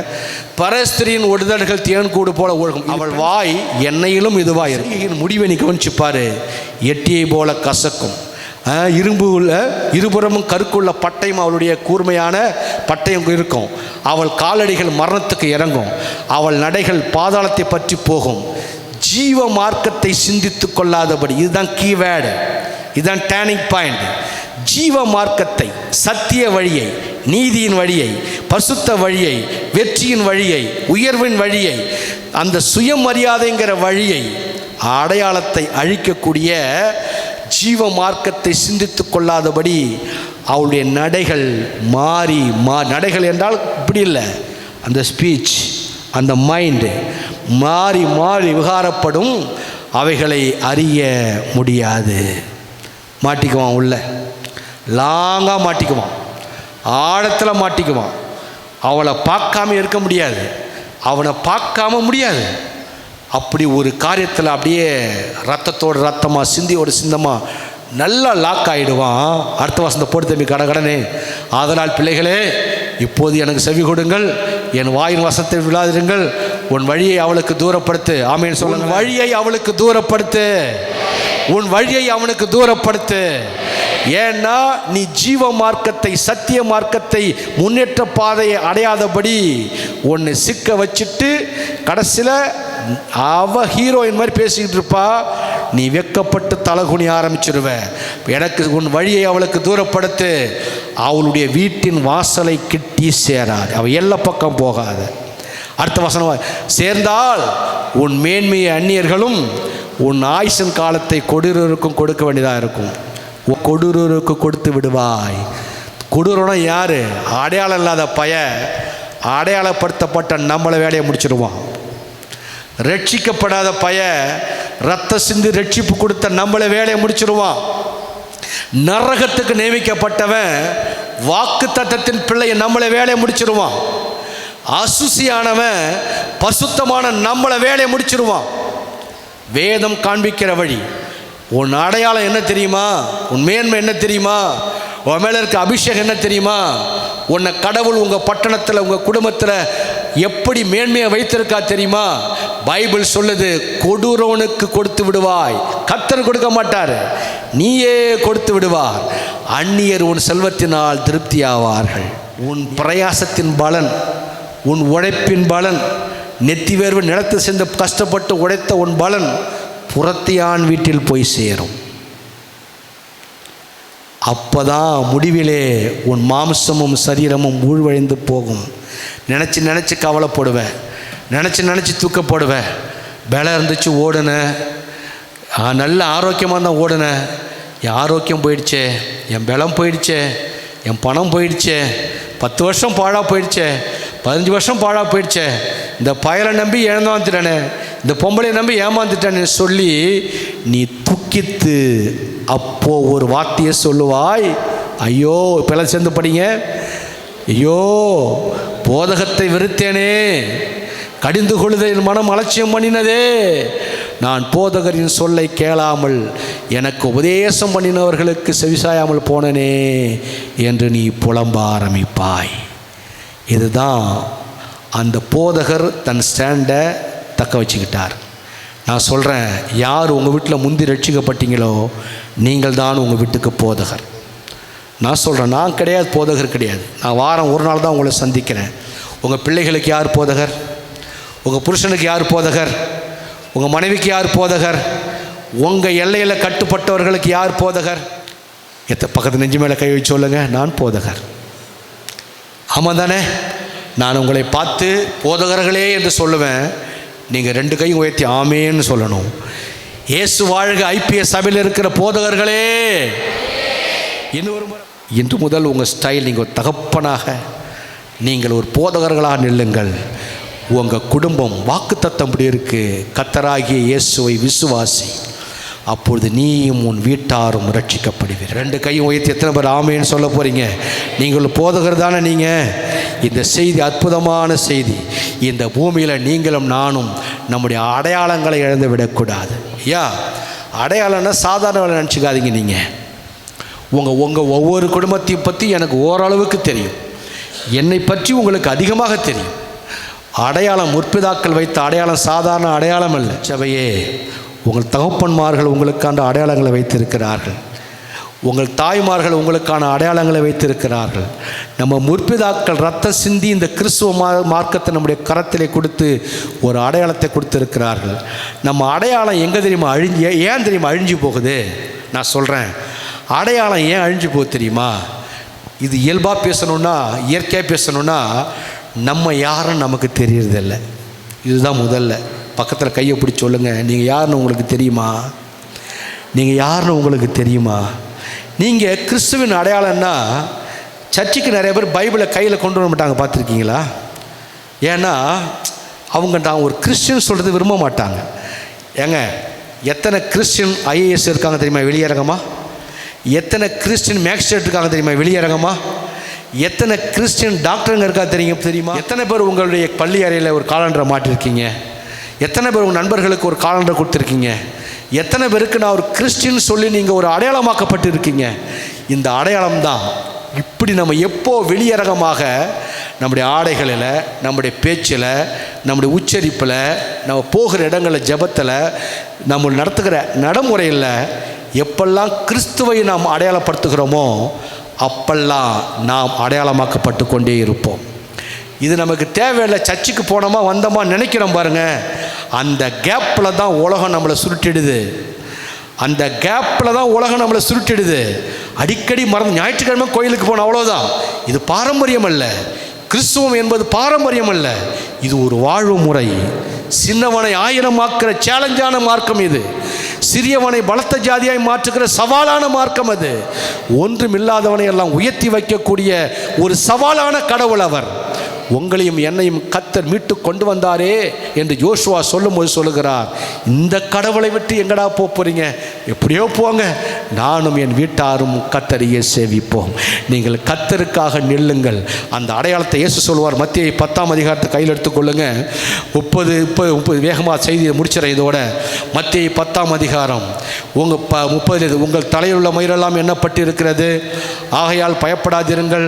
பரஸ்திரியின் உடல்கள் தேன் கூடு போல ஒழுகும், அவள் வாய் எண்ணெயிலும் இதுவாக இருக்கும். முடிவை நீ கவனிச்சுப்பார், எட்டியை போல கசக்கும், இரும்பு உள்ள இருபுறமும் கருக்குள்ள பட்டயம் அவளுடைய கூர்மையான பட்டயம் இருக்கும். அவள் காலடிகள் மரணத்துக்கு இறங்கும், அவள் நடைகள் பாதாளத்தை பற்றி போகும். ஜீவ மார்க்கத்தை சிந்தித்து கொள்ளாதபடி, இதுதான் கீவேர்டு, இதுதான் டேர்னிங் பாயிண்ட். ஜீவ மார்க்கத்தை, சத்திய வழியை, நீதியின் வழியை, பசுத்த வழியை, வெற்றியின் வழியை, உயர்வின் வழியை, அந்த சுயமரியாதைங்கிற வழியை, அடையாளத்தை அழிக்கக்கூடிய ஜீவ மார்க்கத்தை சிந்தித்து கொள்ளாதபடி அவளுடைய நடைகள் மாறி நடைகள் என்றால் இப்படி இல்லை, அந்த ஸ்பீச், அந்த மைண்டு மாறி விகாரப்படும், அவைகளை அறிய முடியாது. மாட்டிக்குவான், உள்ள லாங்காக மாட்டிக்குவான், ஆழத்தில் மாட்டிக்குவான். அவளை பார்க்காம இருக்க முடியாது, அவனை பார்க்காம முடியாது. அப்படி ஒரு காரியத்தில் அப்படியே ரத்தத்தோடு ரத்தமாக, சிந்தியோடு சிந்தமாக நல்லா லாக் ஆகிடுவான். அடுத்த வசனத்தை போட்டு தம்பி கடனே. அதனால் பிள்ளைகளே, இப்போது எனக்கு செவி கொடுங்கள், என் வாயின் வசத்தை விழாதிருங்கள், உன் வழியை அவளுக்கு தூரப்படுத்து. ஆமேன்னு சொல்லுங்க. வழியை அவளுக்கு தூரப்படுத்து, உன் வழியை அவனுக்கு தூரப்படுத்து. ஏன்னா நீ ஜீவ மார்க்கத்தை, சத்திய மார்க்கத்தை, முன்னேற்ற பாதையை அடையாதபடி உன்னை சிக்க வச்சுட்டு கடைசியில் அவ ஹீரோயின் மாதிரி பேசிக்கிட்டு இருப்பா, நீ வெக்கப்பட்டு தலகுனி ஆரம்பிச்சிருவ. எனக்கு உன் வழியை அவளுக்கு தூரப்படுத்து, அவளுடைய வீட்டின் வாசலை கிட்டி சேராது, அவள் எல்லா பக்கம் போகாது. அடுத்த வசனம், சேர்ந்தால் உன் மேன்மையை அந்நியர்களும் உன் ஆயுசின் காலத்தை கொடூரருக்கும் கொடுக்க வேண்டியதாக இருக்கும். கொடூரருக்கு கொடுத்து விடுவாய். கொடூரனா யாரு? அடையாளம் இல்லாத அடையாளப்படுத்தப்பட்ட நம்மளை வேலையை முடிச்சிடுவான். ரட்சிக்கப்படாத ரத்த சிந்து ரட்சிப்பு கொடுத்த நம்மளை வேலையை முடிச்சிடுவான். நரகத்துக்கு நியமிக்கப்பட்டவன் வாக்கு தத்தத்தின் பிள்ளையை நம்மளை வேலையை முடிச்சிடுவான். அசுசியானவன் பசுத்தமான நம்மளை வேலையை முடிச்சிடுவான். வேதம் காண்பிக்கிற வழி. உன் அடையாளம் என்ன தெரியுமா? உன் மேன்மை என்ன தெரியுமா? உன் மேலே இருக்க அபிஷேகம் என்ன தெரியுமா? உன்னை கடவுள் உங்கள் பட்டணத்தில், உங்கள் குடும்பத்தில் எப்படி மேன்மையை வைத்திருக்கா தெரியுமா? பைபிள் சொல்லுது, கொடூரவனுக்கு கொடுத்து விடுவாய். கர்த்தர் கொடுக்க மாட்டார், நீயே கொடுத்து விடுவார். அந்நியர் உன் செல்வத்தினால் திருப்தி ஆவார்கள். உன் பிரயாசத்தின் பலன், உன் உழைப்பின் பலன், நெத்தி வேர்வு நிலத்தை சேர்ந்து கஷ்டப்பட்டு உழைத்த உன் பலன் புறத்தியான் வீட்டில் போய் சேரும். அப்போதான் முடிவிலே உன் மாம்சமும் சரீரமும் ஊழ்வழிந்து போகும். நினச்சி கவலைப்படுவேன், நினச்சி தூக்கப்படுவேன். பலம் இருந்துச்சு ஓடுனேன், நல்ல ஆரோக்கியமாக தான் ஓடுனேன், என் ஆரோக்கியம் போயிடுச்சே, என் பலம் போயிடுச்சே, என் பணம் போயிடுச்சே, 10 வருஷம் பாழாக போயிடுச்சே, 15 வருஷம் பாழாக போயிடுச்சே, இந்த பயலை நம்பி ஏமாந்துட்டானே, இந்த பொம்பளை நம்பி ஏமாந்துட்டானே சொல்லி நீ துக்கித்து அப்போ ஒரு வார்த்தையை சொல்லுவாய். ஐயோ, இப்பெல்லாம் சேர்ந்து படிங்க. ஐயோ, போதகத்தை வெறுத்தேனே, கடிந்து கொள்ளுதை என் மனம் அலட்சியம் பண்ணினதே, நான் போதகரின் சொல்லை கேளாமல் எனக்கு உபதேசம் பண்ணினவர்களுக்கு செவிசாயாமல் போனனே என்று நீ புலம்ப ஆரம்பிப்பாய். இதுதான் அந்த போதகர் தன் ஸ்டாண்டை தக்க வச்சுக்கிட்டார். நான் சொல்கிறேன், யார் உங்கள் வீட்டில் முந்தி ரட்சிக்கப்பட்டீங்களோ நீங்கள் தான் உங்கள் வீட்டுக்கு போதகர். நான் சொல்கிறேன், நான் கிடையாது, போதகர் கிடையாது. நான் வாரம் ஒரு நாள் தான் உங்களை சந்திக்கிறேன். உங்கள் பிள்ளைகளுக்கு யார் போதகர்? உங்கள் புருஷனுக்கு யார் போதகர்? உங்கள் மனைவிக்கு யார் போதகர்? உங்கள் எல்லையில் கட்டுப்பட்டவர்களுக்கு யார் போதகர்? பக்கத்து நெஞ்சு மேலே கை வச்சு சொல்லுங்க, நான் போதகர். ஆமாம் தானே? நான் உங்களை பார்த்து போதகர்களே என்று சொல்லுவேன். நீங்கள் 2 கையும் உயர்த்தி ஆமேன்னு சொல்லணும். இயேசு வாழ்க ஐபிஎஸ் சபையில் இருக்கிற போதகர்களே. இன்னொரு முறை, இன்று முதல் உங்கள் ஸ்டைல், நீங்கள் ஒரு தகப்பனாக, நீங்கள் ஒரு போதகர்களாக நில்லுங்கள். உங்கள் குடும்பம் வாக்குத்தத்தம்படி இருக்குது, கர்த்தராகிய இயேசுவை விசுவாசி, அப்பொழுது நீயும் உன் வீட்டாரும் ரட்சிக்கப்படுவீர். 2 கையும் உயர்த்தி எத்தனை பேர் ஆமேன்னு சொல்ல போகிறீங்க? நீங்கள் போதகர் தானே. நீங்கள் இந்த செய்தி அற்புதமான செய்தி. இந்த பூமியில் நீங்களும் நானும் நம்முடைய அடையாளங்களை இழந்து விடக்கூடாது. அடையாளம்னா சாதாரண வேலை நினச்சிக்காதீங்க. நீங்கள் உங்கள் ஒவ்வொரு குடும்பத்தையும் பற்றி எனக்கு ஓரளவுக்கு தெரியும், என்னை பற்றி உங்களுக்கு அதிகமாக தெரியும். அடையாளம் முற்பிதாக்கள் வைத்த அடையாளம் சாதாரண அடையாளம் அல்ல. சபையே, உங்கள் தகப்பன்மார்கள் உங்களுக்கான அடையாளங்களை வைத்திருக்கிறார்கள். உங்கள் தாய்மார்கள் உங்களுக்கான அடையாளங்களை வைத்திருக்கிறார்கள். நம்ம முற்பிதாக்கள் ரத்தம் சிந்தி இந்த கிறிஸ்துவ மார்க்கத்தை நம்முடைய கரத்திலே கொடுத்து ஒரு அடையாளத்தை கொடுத்துருக்கிறார்கள். நம்ம அடையாளம் எங்கே தெரியுமா ஏன் தெரியுமா அழிஞ்சு போகுது? நான் சொல்கிறேன், அடையாளம் ஏன் அழிஞ்சு போகுது தெரியுமா? இது இயல்பாக பேசணுன்னா, இயற்கையாக பேசணுன்னா, நம்ம யாருன்னு நமக்கு தெரியறதில்ல. இதுதான் முதல்ல. பக்கத்தில் கையை பிடிச்சி சொல்லுங்கள், நீங்கள் யாருன்னு உங்களுக்கு தெரியுமா? நீங்கள் யாருன்னு உங்களுக்கு தெரியுமா? நீங்கள் கிறிஸ்துவின் அடையாளம்னா, சர்ச்சுக்கு நிறைய பேர் பைபிளை கையில் கொண்டு வர மாட்டாங்க, பார்த்துருக்கீங்களா? ஏன்னா அவங்க நான் ஒரு கிறிஸ்டின் சொல்கிறது விரும்ப மாட்டாங்க. ஏங்க, எத்தனை கிறிஸ்டின் ஐஏஎஸ் இருக்காங்க தெரியுமா வெளியரங்கமா? எத்தனை கிறிஸ்டின் மேக்ஸ்ட்ரேட் இருக்காங்க தெரியுமா வெளியரங்கமா? எத்தனை கிறிஸ்டின் டாக்டருங்க இருக்கா தெரியுமா? எத்தனை பேர் உங்களுடைய பள்ளி அறையில் ஒரு காலண்டரை மாட்டிருக்கீங்க? எத்தனை பேர் உங்கள் நண்பர்களுக்கு ஒரு காலண்டர் கொடுத்துருக்கீங்க? எத்தனை பேருக்கு நான் ஒரு கிறிஸ்டின் சொல்லி நீங்கள் ஒரு அடையாளமாக்கப்பட்டு இருக்கீங்க? இந்த அடையாளம் தான். இப்படி நம்ம எப்போ வெளியரங்கமாக நம்முடைய ஆடைகளில், நம்முடைய பேச்சில், நம்முடைய உச்சரிப்பில், நம்ம போகிற இடங்களில், ஜெபத்தில், நம்ம நடத்துகிற நடைமுறையில் எப்பெல்லாம் கிறிஸ்துவை நாம் அடையாளப்படுத்துகிறோமோ அப்பெல்லாம் நாம் அடையாளமாக்கப்பட்டு கொண்டே இருப்போம். இது நமக்கு தேவையில்லை. சர்ச்சுக்கு போனோமா வந்தோமா நினைக்கிறோம் பாருங்கள், அந்த கேப்பில் தான் உலகம் நம்மளை சுருட்டிடுது. அந்த கேப்பில் தான் உலகம் நம்மளை சுருட்டிடுது. அடிக்கடி மறந்து ஞாயிற்றுக்கிழமை கோயிலுக்கு போன அவ்வளோதான். இது பாரம்பரியம் அல்ல. கிறிஸ்துவம் என்பது பாரம்பரியம் அல்ல, இது ஒரு வாழ்வு முறை. சின்னவனை ஆயிரமாக்குற சேலஞ்சான மார்க்கம் இது. சிறியவனை பலத்த ஜாதியாய் மாற்றுகிற சவாலான மார்க்கம் அது. ஒன்றுமில்லாதவனை எல்லாம் உயர்த்தி வைக்கக்கூடிய ஒரு சவாலான கடவுள் அவர். உங்களையும் என்னையும் கர்த்தர் மீட்டு கொண்டு வந்தாரே என்று யோசுவா சொல்லும்போது சொல்லுகிறார், இந்த கடவுளை விட்டு எங்கடா போகிறீங்க? எப்படியோ போங்க, நானும் என் வீட்டாரும் கர்த்தரையே சேவிப்போம். நீங்கள் கர்த்தருக்காக நில்லுங்கள். அந்த அடையாளத்தை இயேசு சொல்வார். மத்திய 10ஆம் அதிகாரத்தை கையில் எடுத்துக்கொள்ளுங்க. 30 வேகமாக செய்தியை முடிச்சிடறேன் இதோட. மத்திய 10ஆம் அதிகாரம் 30 உங்கள் தலையில் உள்ள மயிரெல்லாம் எண்ணப்பட்டு இருக்கிறது, ஆகையால் பயப்படாதிருங்கள்.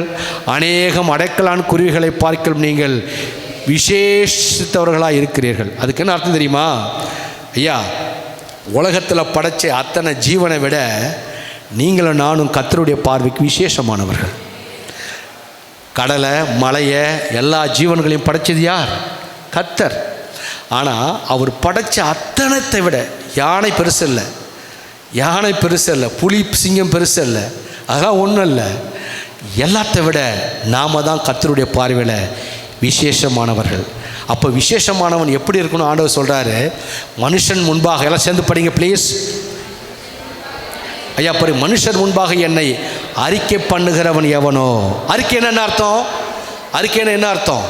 அநேகம் அடைக்கலான் குருவிகளை பார்க்க நீங்கள் விசேஷித்தவர்களாக இருக்கிறீர்கள். அதுக்கு என்ன அர்த்தம் தெரியுமா? ஐயா, உலகத்தில் படைச்ச அத்தனை ஜீவனை விட நீங்களும் நானும் கர்த்தருடைய பார்வைக்கு விசேஷமானவர்கள். கடலை, மலையை, எல்லா ஜீவன்களையும் படைச்சது யார்? கர்த்தர். ஆனால் அவர் படைச்ச அத்தனத்தை விட யானை பெருசு இல்லை, யானை பெருசு இல்லை, புலி சிங்கம் பெருசு இல்லை, அதெல்லாம் ஒன்றும் இல்லை. எல்லாத்தை விட நாம தான் கர்த்தருடைய பார்வையில் விசேஷமானவர்கள். அப்போ விசேஷமானவன் எப்படி இருக்கணும் ஆண்டவர் சொல்கிறாரு. மனுஷன் முன்பாக, எல்லாம் சேர்ந்து படிங்க ப்ளீஸ் ஐயா. அப்படி மனுஷன் முன்பாக என்னை அறிக்கை பண்ணுகிறவன் எவனோ. அறிக்கை என்ன அர்த்தம்? அறிக்கைன்னு என்ன அர்த்தம்?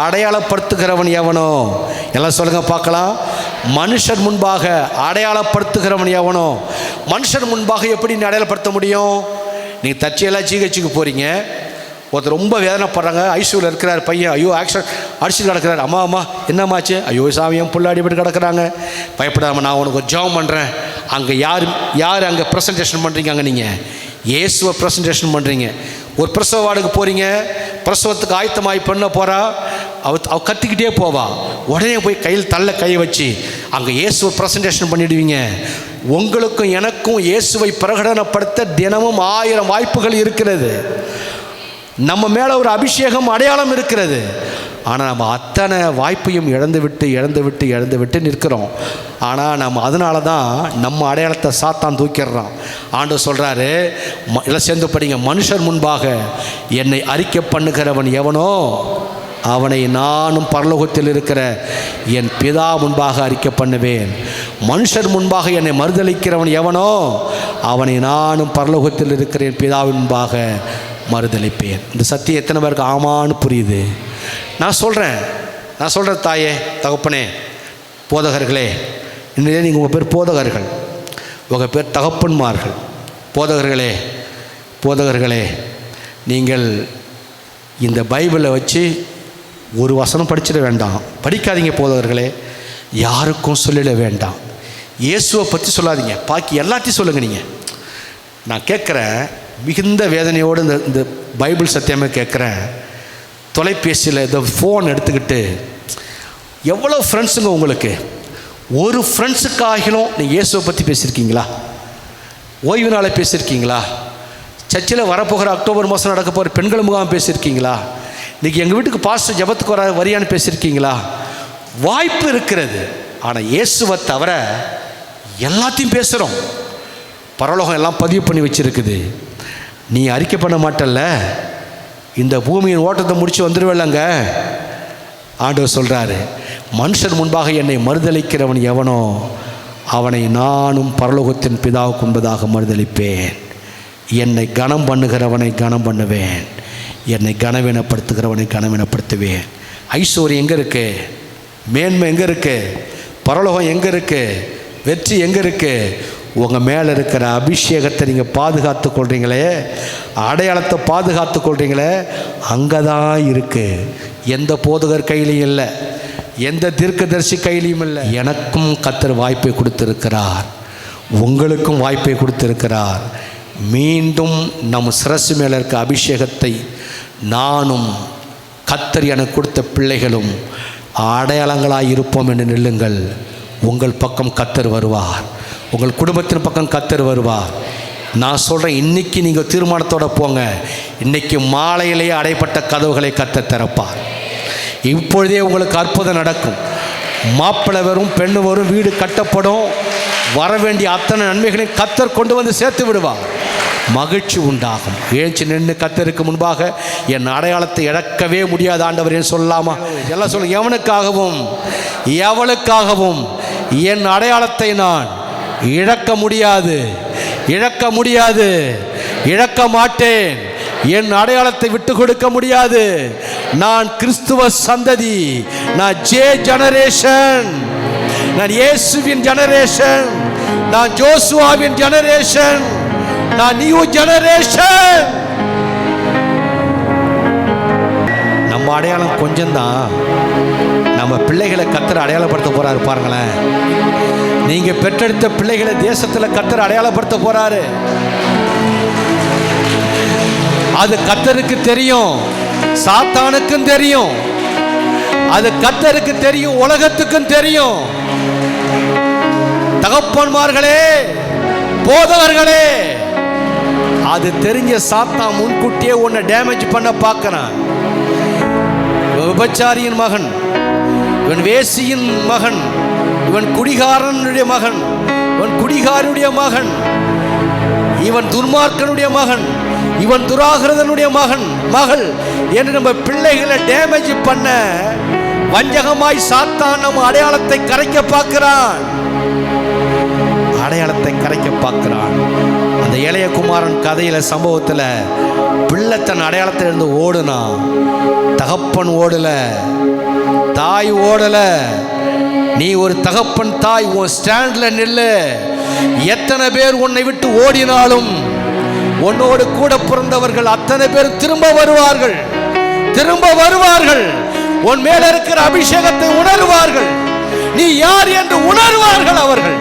அடையாளப்படுத்துகிறவன் எவனோ. எல்லாம் சொல்லுங்க பார்க்கலாம். மனுஷன் முன்பாக அடையாளப்படுத்துகிறவன் எவனோ. மனுஷன் முன்பாக எப்படி நீ அடையாளப்படுத்த முடியும்? நீங்கள் தற்செயலாக ஜிஹெச்சுக்கு போகிறீங்க, ஒருத்தர் ரொம்ப வேதனைப்படுறாங்க, ஐசியூவில் இருக்கிறார் பையன், ஐயோ ஆக்சிடென்ட் அடிச்சுட்டு கிடக்கிறார். அம்மா என்னம்மாச்சு? ஐயோ சாமி என் புள்ள அடிபட்டு கிடக்கிறாங்க, பயப்படாமல் நான் உனக்கு ஒரு ஜெபம் பண்ணுறேன். அங்கே யார் அங்கே ப்ரெசன்டேஷன் பண்ணுறீங்க? அங்கே நீங்கள் இயேசுவை ப்ரெசன்டேஷன் பண்ணுறீங்க. ஒரு பிரசவ வார்டுக்கு போகிறீங்க, பிரசவத்துக்கு ஆயத்தமாகி பண்ண போகிறா, அவ கத்திக்கிட்டே போவா, உடனே போய் கையில் கையை வச்சு அங்கே இயேசுவை ப்ரெசன்டேஷன் பண்ணிவிடுவீங்க. உங்களுக்கும் எனக்கும் இயேசுவை பிரகடனப்படுத்த தினமும் 1000 வாய்ப்புகள் இருக்கிறது. நம்ம மேலே ஒரு அபிஷேகம் அடையாளம் இருக்கிறது. ஆனால் நம்ம அத்தனை வாய்ப்பையும் இழந்து விட்டு நிற்கிறோம். ஆனால் நம்ம அதனால தான் நம்ம அடையாளத்தை சாத்தான் தூக்கிடுறான். ஆண்டவர் சொல்கிறாரு, எல்லாம் சேர்ந்து படிங்க, மனுஷர் முன்பாக என்னை அறிக்கை பண்ணுகிறவன் எவனோ அவனை நானும் பரலோகத்தில் இருக்கிற என் பிதா முன்பாக அறிக்கை பண்ணுவேன். மனுஷர் முன்பாக என்னை மறுதலிக்கிறவன் எவனோ அவனை நானும் பரலோகத்தில் இருக்கிற என் பிதாவின் முன்பாக மறுதலிப்பேன். இந்த சத்தியம் எத்தனை பேருக்கு ஆமான்னு புரியுது? நான் சொல்கிறேன் தாயே, தகப்பனே, போதகர்களே, இன்னும் நீங்கள் உங்கள் பேர் போதகர்கள், உங்கள் பேர் தகப்பன்மார்கள். போதகர்களே, நீங்கள் இந்த பைபிளை வச்சு ஒரு வசனம் படிச்சிட வேண்டாம், படிக்காதீங்க. போதகர்களே, யாருக்கும் சொல்லிட வேண்டாம். இயேசுவை பற்றி சொல்லாதீங்க, பாக்கி எல்லாத்தையும் சொல்லுங்கள். நீங்கள் நான் கேட்குறேன், மிகுந்த வேதனையோடு இந்த பைபிள் சத்தியமாக கேட்குறேன். தொலைபேசியில் இந்த ஃபோன் எடுத்துக்கிட்டு எவ்வளோ ஃப்ரெண்ட்ஸுங்க உங்களுக்கு? ஒரு ஃப்ரெண்ட்ஸுக்காகிலும் நீங்கள் இயேசுவை பற்றி பேசியிருக்கீங்களா? ஓய்வு நாளை பேசியிருக்கீங்களா? சர்ச்சில் வரப்போகிற அக்டோபர் மாதம் நடக்க போகிற பெண்கள் முகாம் பேசியிருக்கீங்களா? இன்றைக்கி எங்கள் வீட்டுக்கு பாஸ்டர் ஜெபத்துக்கு வரியான்னு பேசியிருக்கீங்களா? வாய்ப்பு இருக்கிறது. ஆனால் இயேசுவை தவிர எல்லாத்தையும் பேசுகிறோம். பரலோகம் எல்லாம் பதிவு பண்ணி வச்சுருக்குது. நீ அறிக்கை பண்ண மாட்டல்ல, இந்த பூமியின் ஓட்டத்தை முடித்து வந்துடுவேலங்க. ஆண்டவர் சொல்கிறாரு, மனுஷன் முன்பாக என்னை மறுதலிக்கிறவன் எவனோ அவனை நானும் பரலோகத்தின் பிதாவுக்கு முன்பதாக மறுதலிப்பேன். என்னை கனம் பண்ணுகிறவனை கனம் பண்ணுவேன், என்னை கனவீனப்படுத்துகிறவனை கனவீனப்படுத்துவேன். ஐஸ்வர்யம் எங்கே இருக்குது? மேன்மை எங்கே இருக்குது? பரலோகம் எங்கே இருக்குது? வெற்றி எங்கே இருக்குது? உங்கள் மேலே இருக்கிற அபிஷேகத்தை நீங்கள் பாதுகாத்து கொள்கிறீங்களே, அடையாளத்தை பாதுகாத்து கொள்கிறீங்களே, அங்கே தான் இருக்குது. எந்த போதகர் கையிலையும் இல்லை, எந்த தீர்க்கதரிசி கையிலையும் இல்லை. எனக்கும் கர்த்தர் வாய்ப்பை கொடுத்திருக்கிறார், உங்களுக்கும் வாய்ப்பை கொடுத்திருக்கிறார். மீண்டும் நம் சிரசு மேலே இருக்க அபிஷேகத்தை நானும் கர்த்தர் எனக்கு கொடுத்த பிள்ளைகளும் அடையாளங்களாக இருப்போம் என்று நில்லுங்கள். உங்கள் பக்கம் கர்த்தர் வருவார், உங்கள் குடும்பத்தின் பக்கம் கர்த்தர் வருவார். நான் சொல்கிறேன், இன்றைக்கி நீங்கள் தீர்மானத்தோடு போங்க. இன்றைக்கி மாலையிலேயே அடைப்பட்ட கதவுகளை கர்த்தர் திறப்பார். இப்பொழுதே உங்களுக்கு அற்புதம் நடக்கும். மாப்பிள்ளை வரும், பெண்ணு வரும், வீடு கட்டப்படும். வர வேண்டிய அத்தனை நன்மைகளையும் கர்த்தர் கொண்டு வந்து சேர்த்து விடுவார். மகிழ்ச்சி உண்டாகும். ஏஞ்சி நின்று கர்த்தருக்கு முன்பாக என் அடையாளத்தை இழக்கவே முடியாது ஆண்டவர் என்று சொல்லலாமா? எல்லாம் சொல்லுங்க. எவனுக்காகவும் என் அடையாளத்தை நான் இழக்க முடியாது, இழக்க மாட்டேன். என் அடையாளத்தை விட்டு கொடுக்க முடியாது. நான் கிறிஸ்துவ சந்ததி, நான் ஜே ஜெனரேஷன், நான் இயேசுவின் ஜெனரேஷன், நான் ஜோசுவாவின் ஜெனரேஷன், நான் நியூ ஜெனரேஷன். நம்ம அடையாளம் கொஞ்சம்தான். நம்ம பிள்ளைகளை கர்த்தர் அடையாளப்படுத்த போறாரு பாருங்களேன். நீங்க பெற்றெடுத்த பிள்ளைகளை தேசத்தில் கர்த்தர் அடையாளப்படுத்த போறாரு. அது கர்த்தருக்கு தெரியும், சாத்தானுக்கும் தெரியும். அது கர்த்தருக்கு தெரியும், உலகத்துக்கும் தெரியும். தகப்பன்மார்களே, போதவர்களே, அது தெரிஞ்ச சாத்தான் முன்கூட்டியே உன்னை டேமேஜ் பண்ண பார்க்கிறான். விபச்சாரியின் மகன், இவன் வேசியின் மகன், இவன் குடிகாரனுடைய மகன், இவன் குடிகாரனுடைய மகன், இவன் துன்மார்க்கனுடைய மகன், இவன் துராகிரதனுடைய மகள் என்று நம்ம பிள்ளைகளை டேமேஜ் பண்ண வஞ்சகமாய் சாத்தான் நம்ம அடையாளத்தை கரைக்க பார்க்கிறான். அந்த இளைய குமாரன் கதையில சம்பவத்தில் பிள்ளை தன் அடையாளத்திலிருந்து ஓடுனா, தகப்பன் ஓடல, தாய் ஓடல. நீ ஒரு தகப்பன் தாய் உன் ஸ்டாண்ட்ல நில்லு. எத்தனை பேர் உன்னை விட்டு ஓடினாலும் உன்னோடு கூட பிறந்தவர்கள் அத்தனை பேரும் திரும்ப வருவார்கள், திரும்ப வருவார்கள். உன் மேல இருக்கிற அபிஷேகத்தை உணர்வார்கள். நீ யார் என்று உணர்வார்கள் அவர்கள்.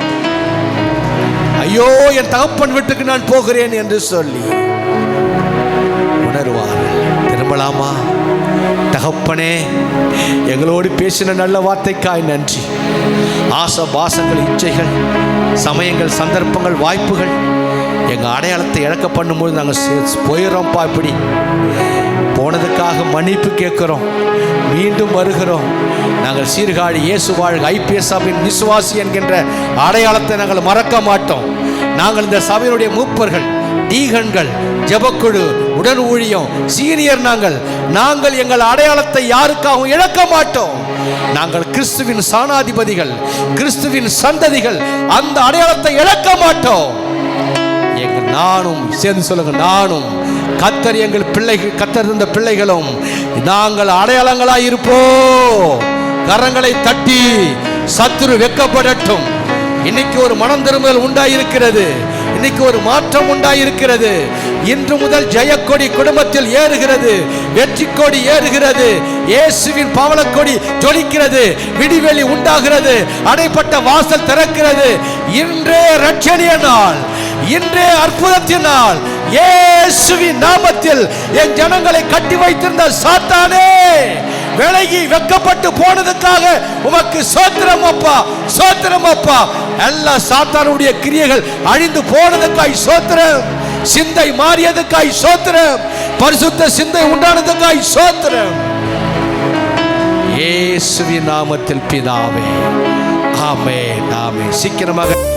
ஐயோ, என் தகப்பன் வீட்டுக்கு நான் போகிறேன் என்று சொல்லி உணர்வார்கள். திரும்பலாமா? தகப்பனே, எங்களோடு பேசின நல்ல வார்த்தைக்காய் நன்றி. ஆசை பாசங்கள், இச்சைகள், சமயங்கள், சந்தர்ப்பங்கள், வாய்ப்புகள் எங்கள் அடையாளத்தை இழக்க பண்ணும்போது நாங்கள் போயிடறோம்ப்பா. இப்படி போனதுக்காக மன்னிப்பு கேட்குறோம், மீண்டும் வருகிறோம். நாங்கள் சீர்காழி இயேசு வாழ்க ஐபிஎஸ் சபையின் விசுவாசி என்கின்ற அடையாளத்தை நாங்கள் மறக்க மாட்டோம். நாங்கள் இந்த சபையினுடைய மூப்பர்கள், டீகன்கள், ஜெபக்குழு, உடன் ஊழியம், சீனியர், நாங்கள் எங்கள் அடையாளத்தை யாருக்காகவும் இழக்க மாட்டோம். நாங்கள் கிறிஸ்துவின் சாணாதிபதிகள், கிறிஸ்துவின் சந்ததிகள். அந்த அடையாளத்தை இழக்க மாட்டோம். நானும் சேர்ந்து சொல்லுங்க, நானும் கர்த்தர் எங்கள் பிள்ளைகள், கர்த்தர் தந்த பிள்ளைகளும் நாங்கள் அடையாளங்களாய் இருப்போம். கரங்களை தட்டி சத்துரு வெட்கப்படட்டும். இன்னைக்கு ஒரு மனம் திரும்பல் உண்டாயிருக்கிறது. இன்னைக்கு ஒரு மாற்றம் உண்டாயிருக்கிறது. இன்று முதல் ஜெயக்கொடி குடும்பத்தில் ஏறுகிறது, வெற்றி கொடி ஏறுகிறது, இயேசுவின் பவளக்கொடி ஜொலிக்கிறது, விடிவெளி உண்டாகிறது, அடைப்பட்ட வாசல் திறக்கிறது. இன்றே ரட்சணிய நாள், இன்றே அற்புதத்தினால் இயேசுவின் நாமத்தில் என் ஜனங்களை கட்டி வைத்திருந்த சாத்தானே, விலகி வெட்கப்பட்டு போனதுக்காக உமக்கு சோத்திரம் அப்பா, சோத்திரம் அப்பா. எல்லா சாத்தானுடைய கிரியைகள் அழிந்து போனதுக்காய் சோத்திரம், சிந்தை மாறியதுக்காய் சோத்திரம், பரிசுத்த சிந்தை உண்டானதுக்காய் சோத்திரம். இயேசுவின் நாமத்தில் பிதாவே, ஆமென், ஆமென். சீக்கிரமாக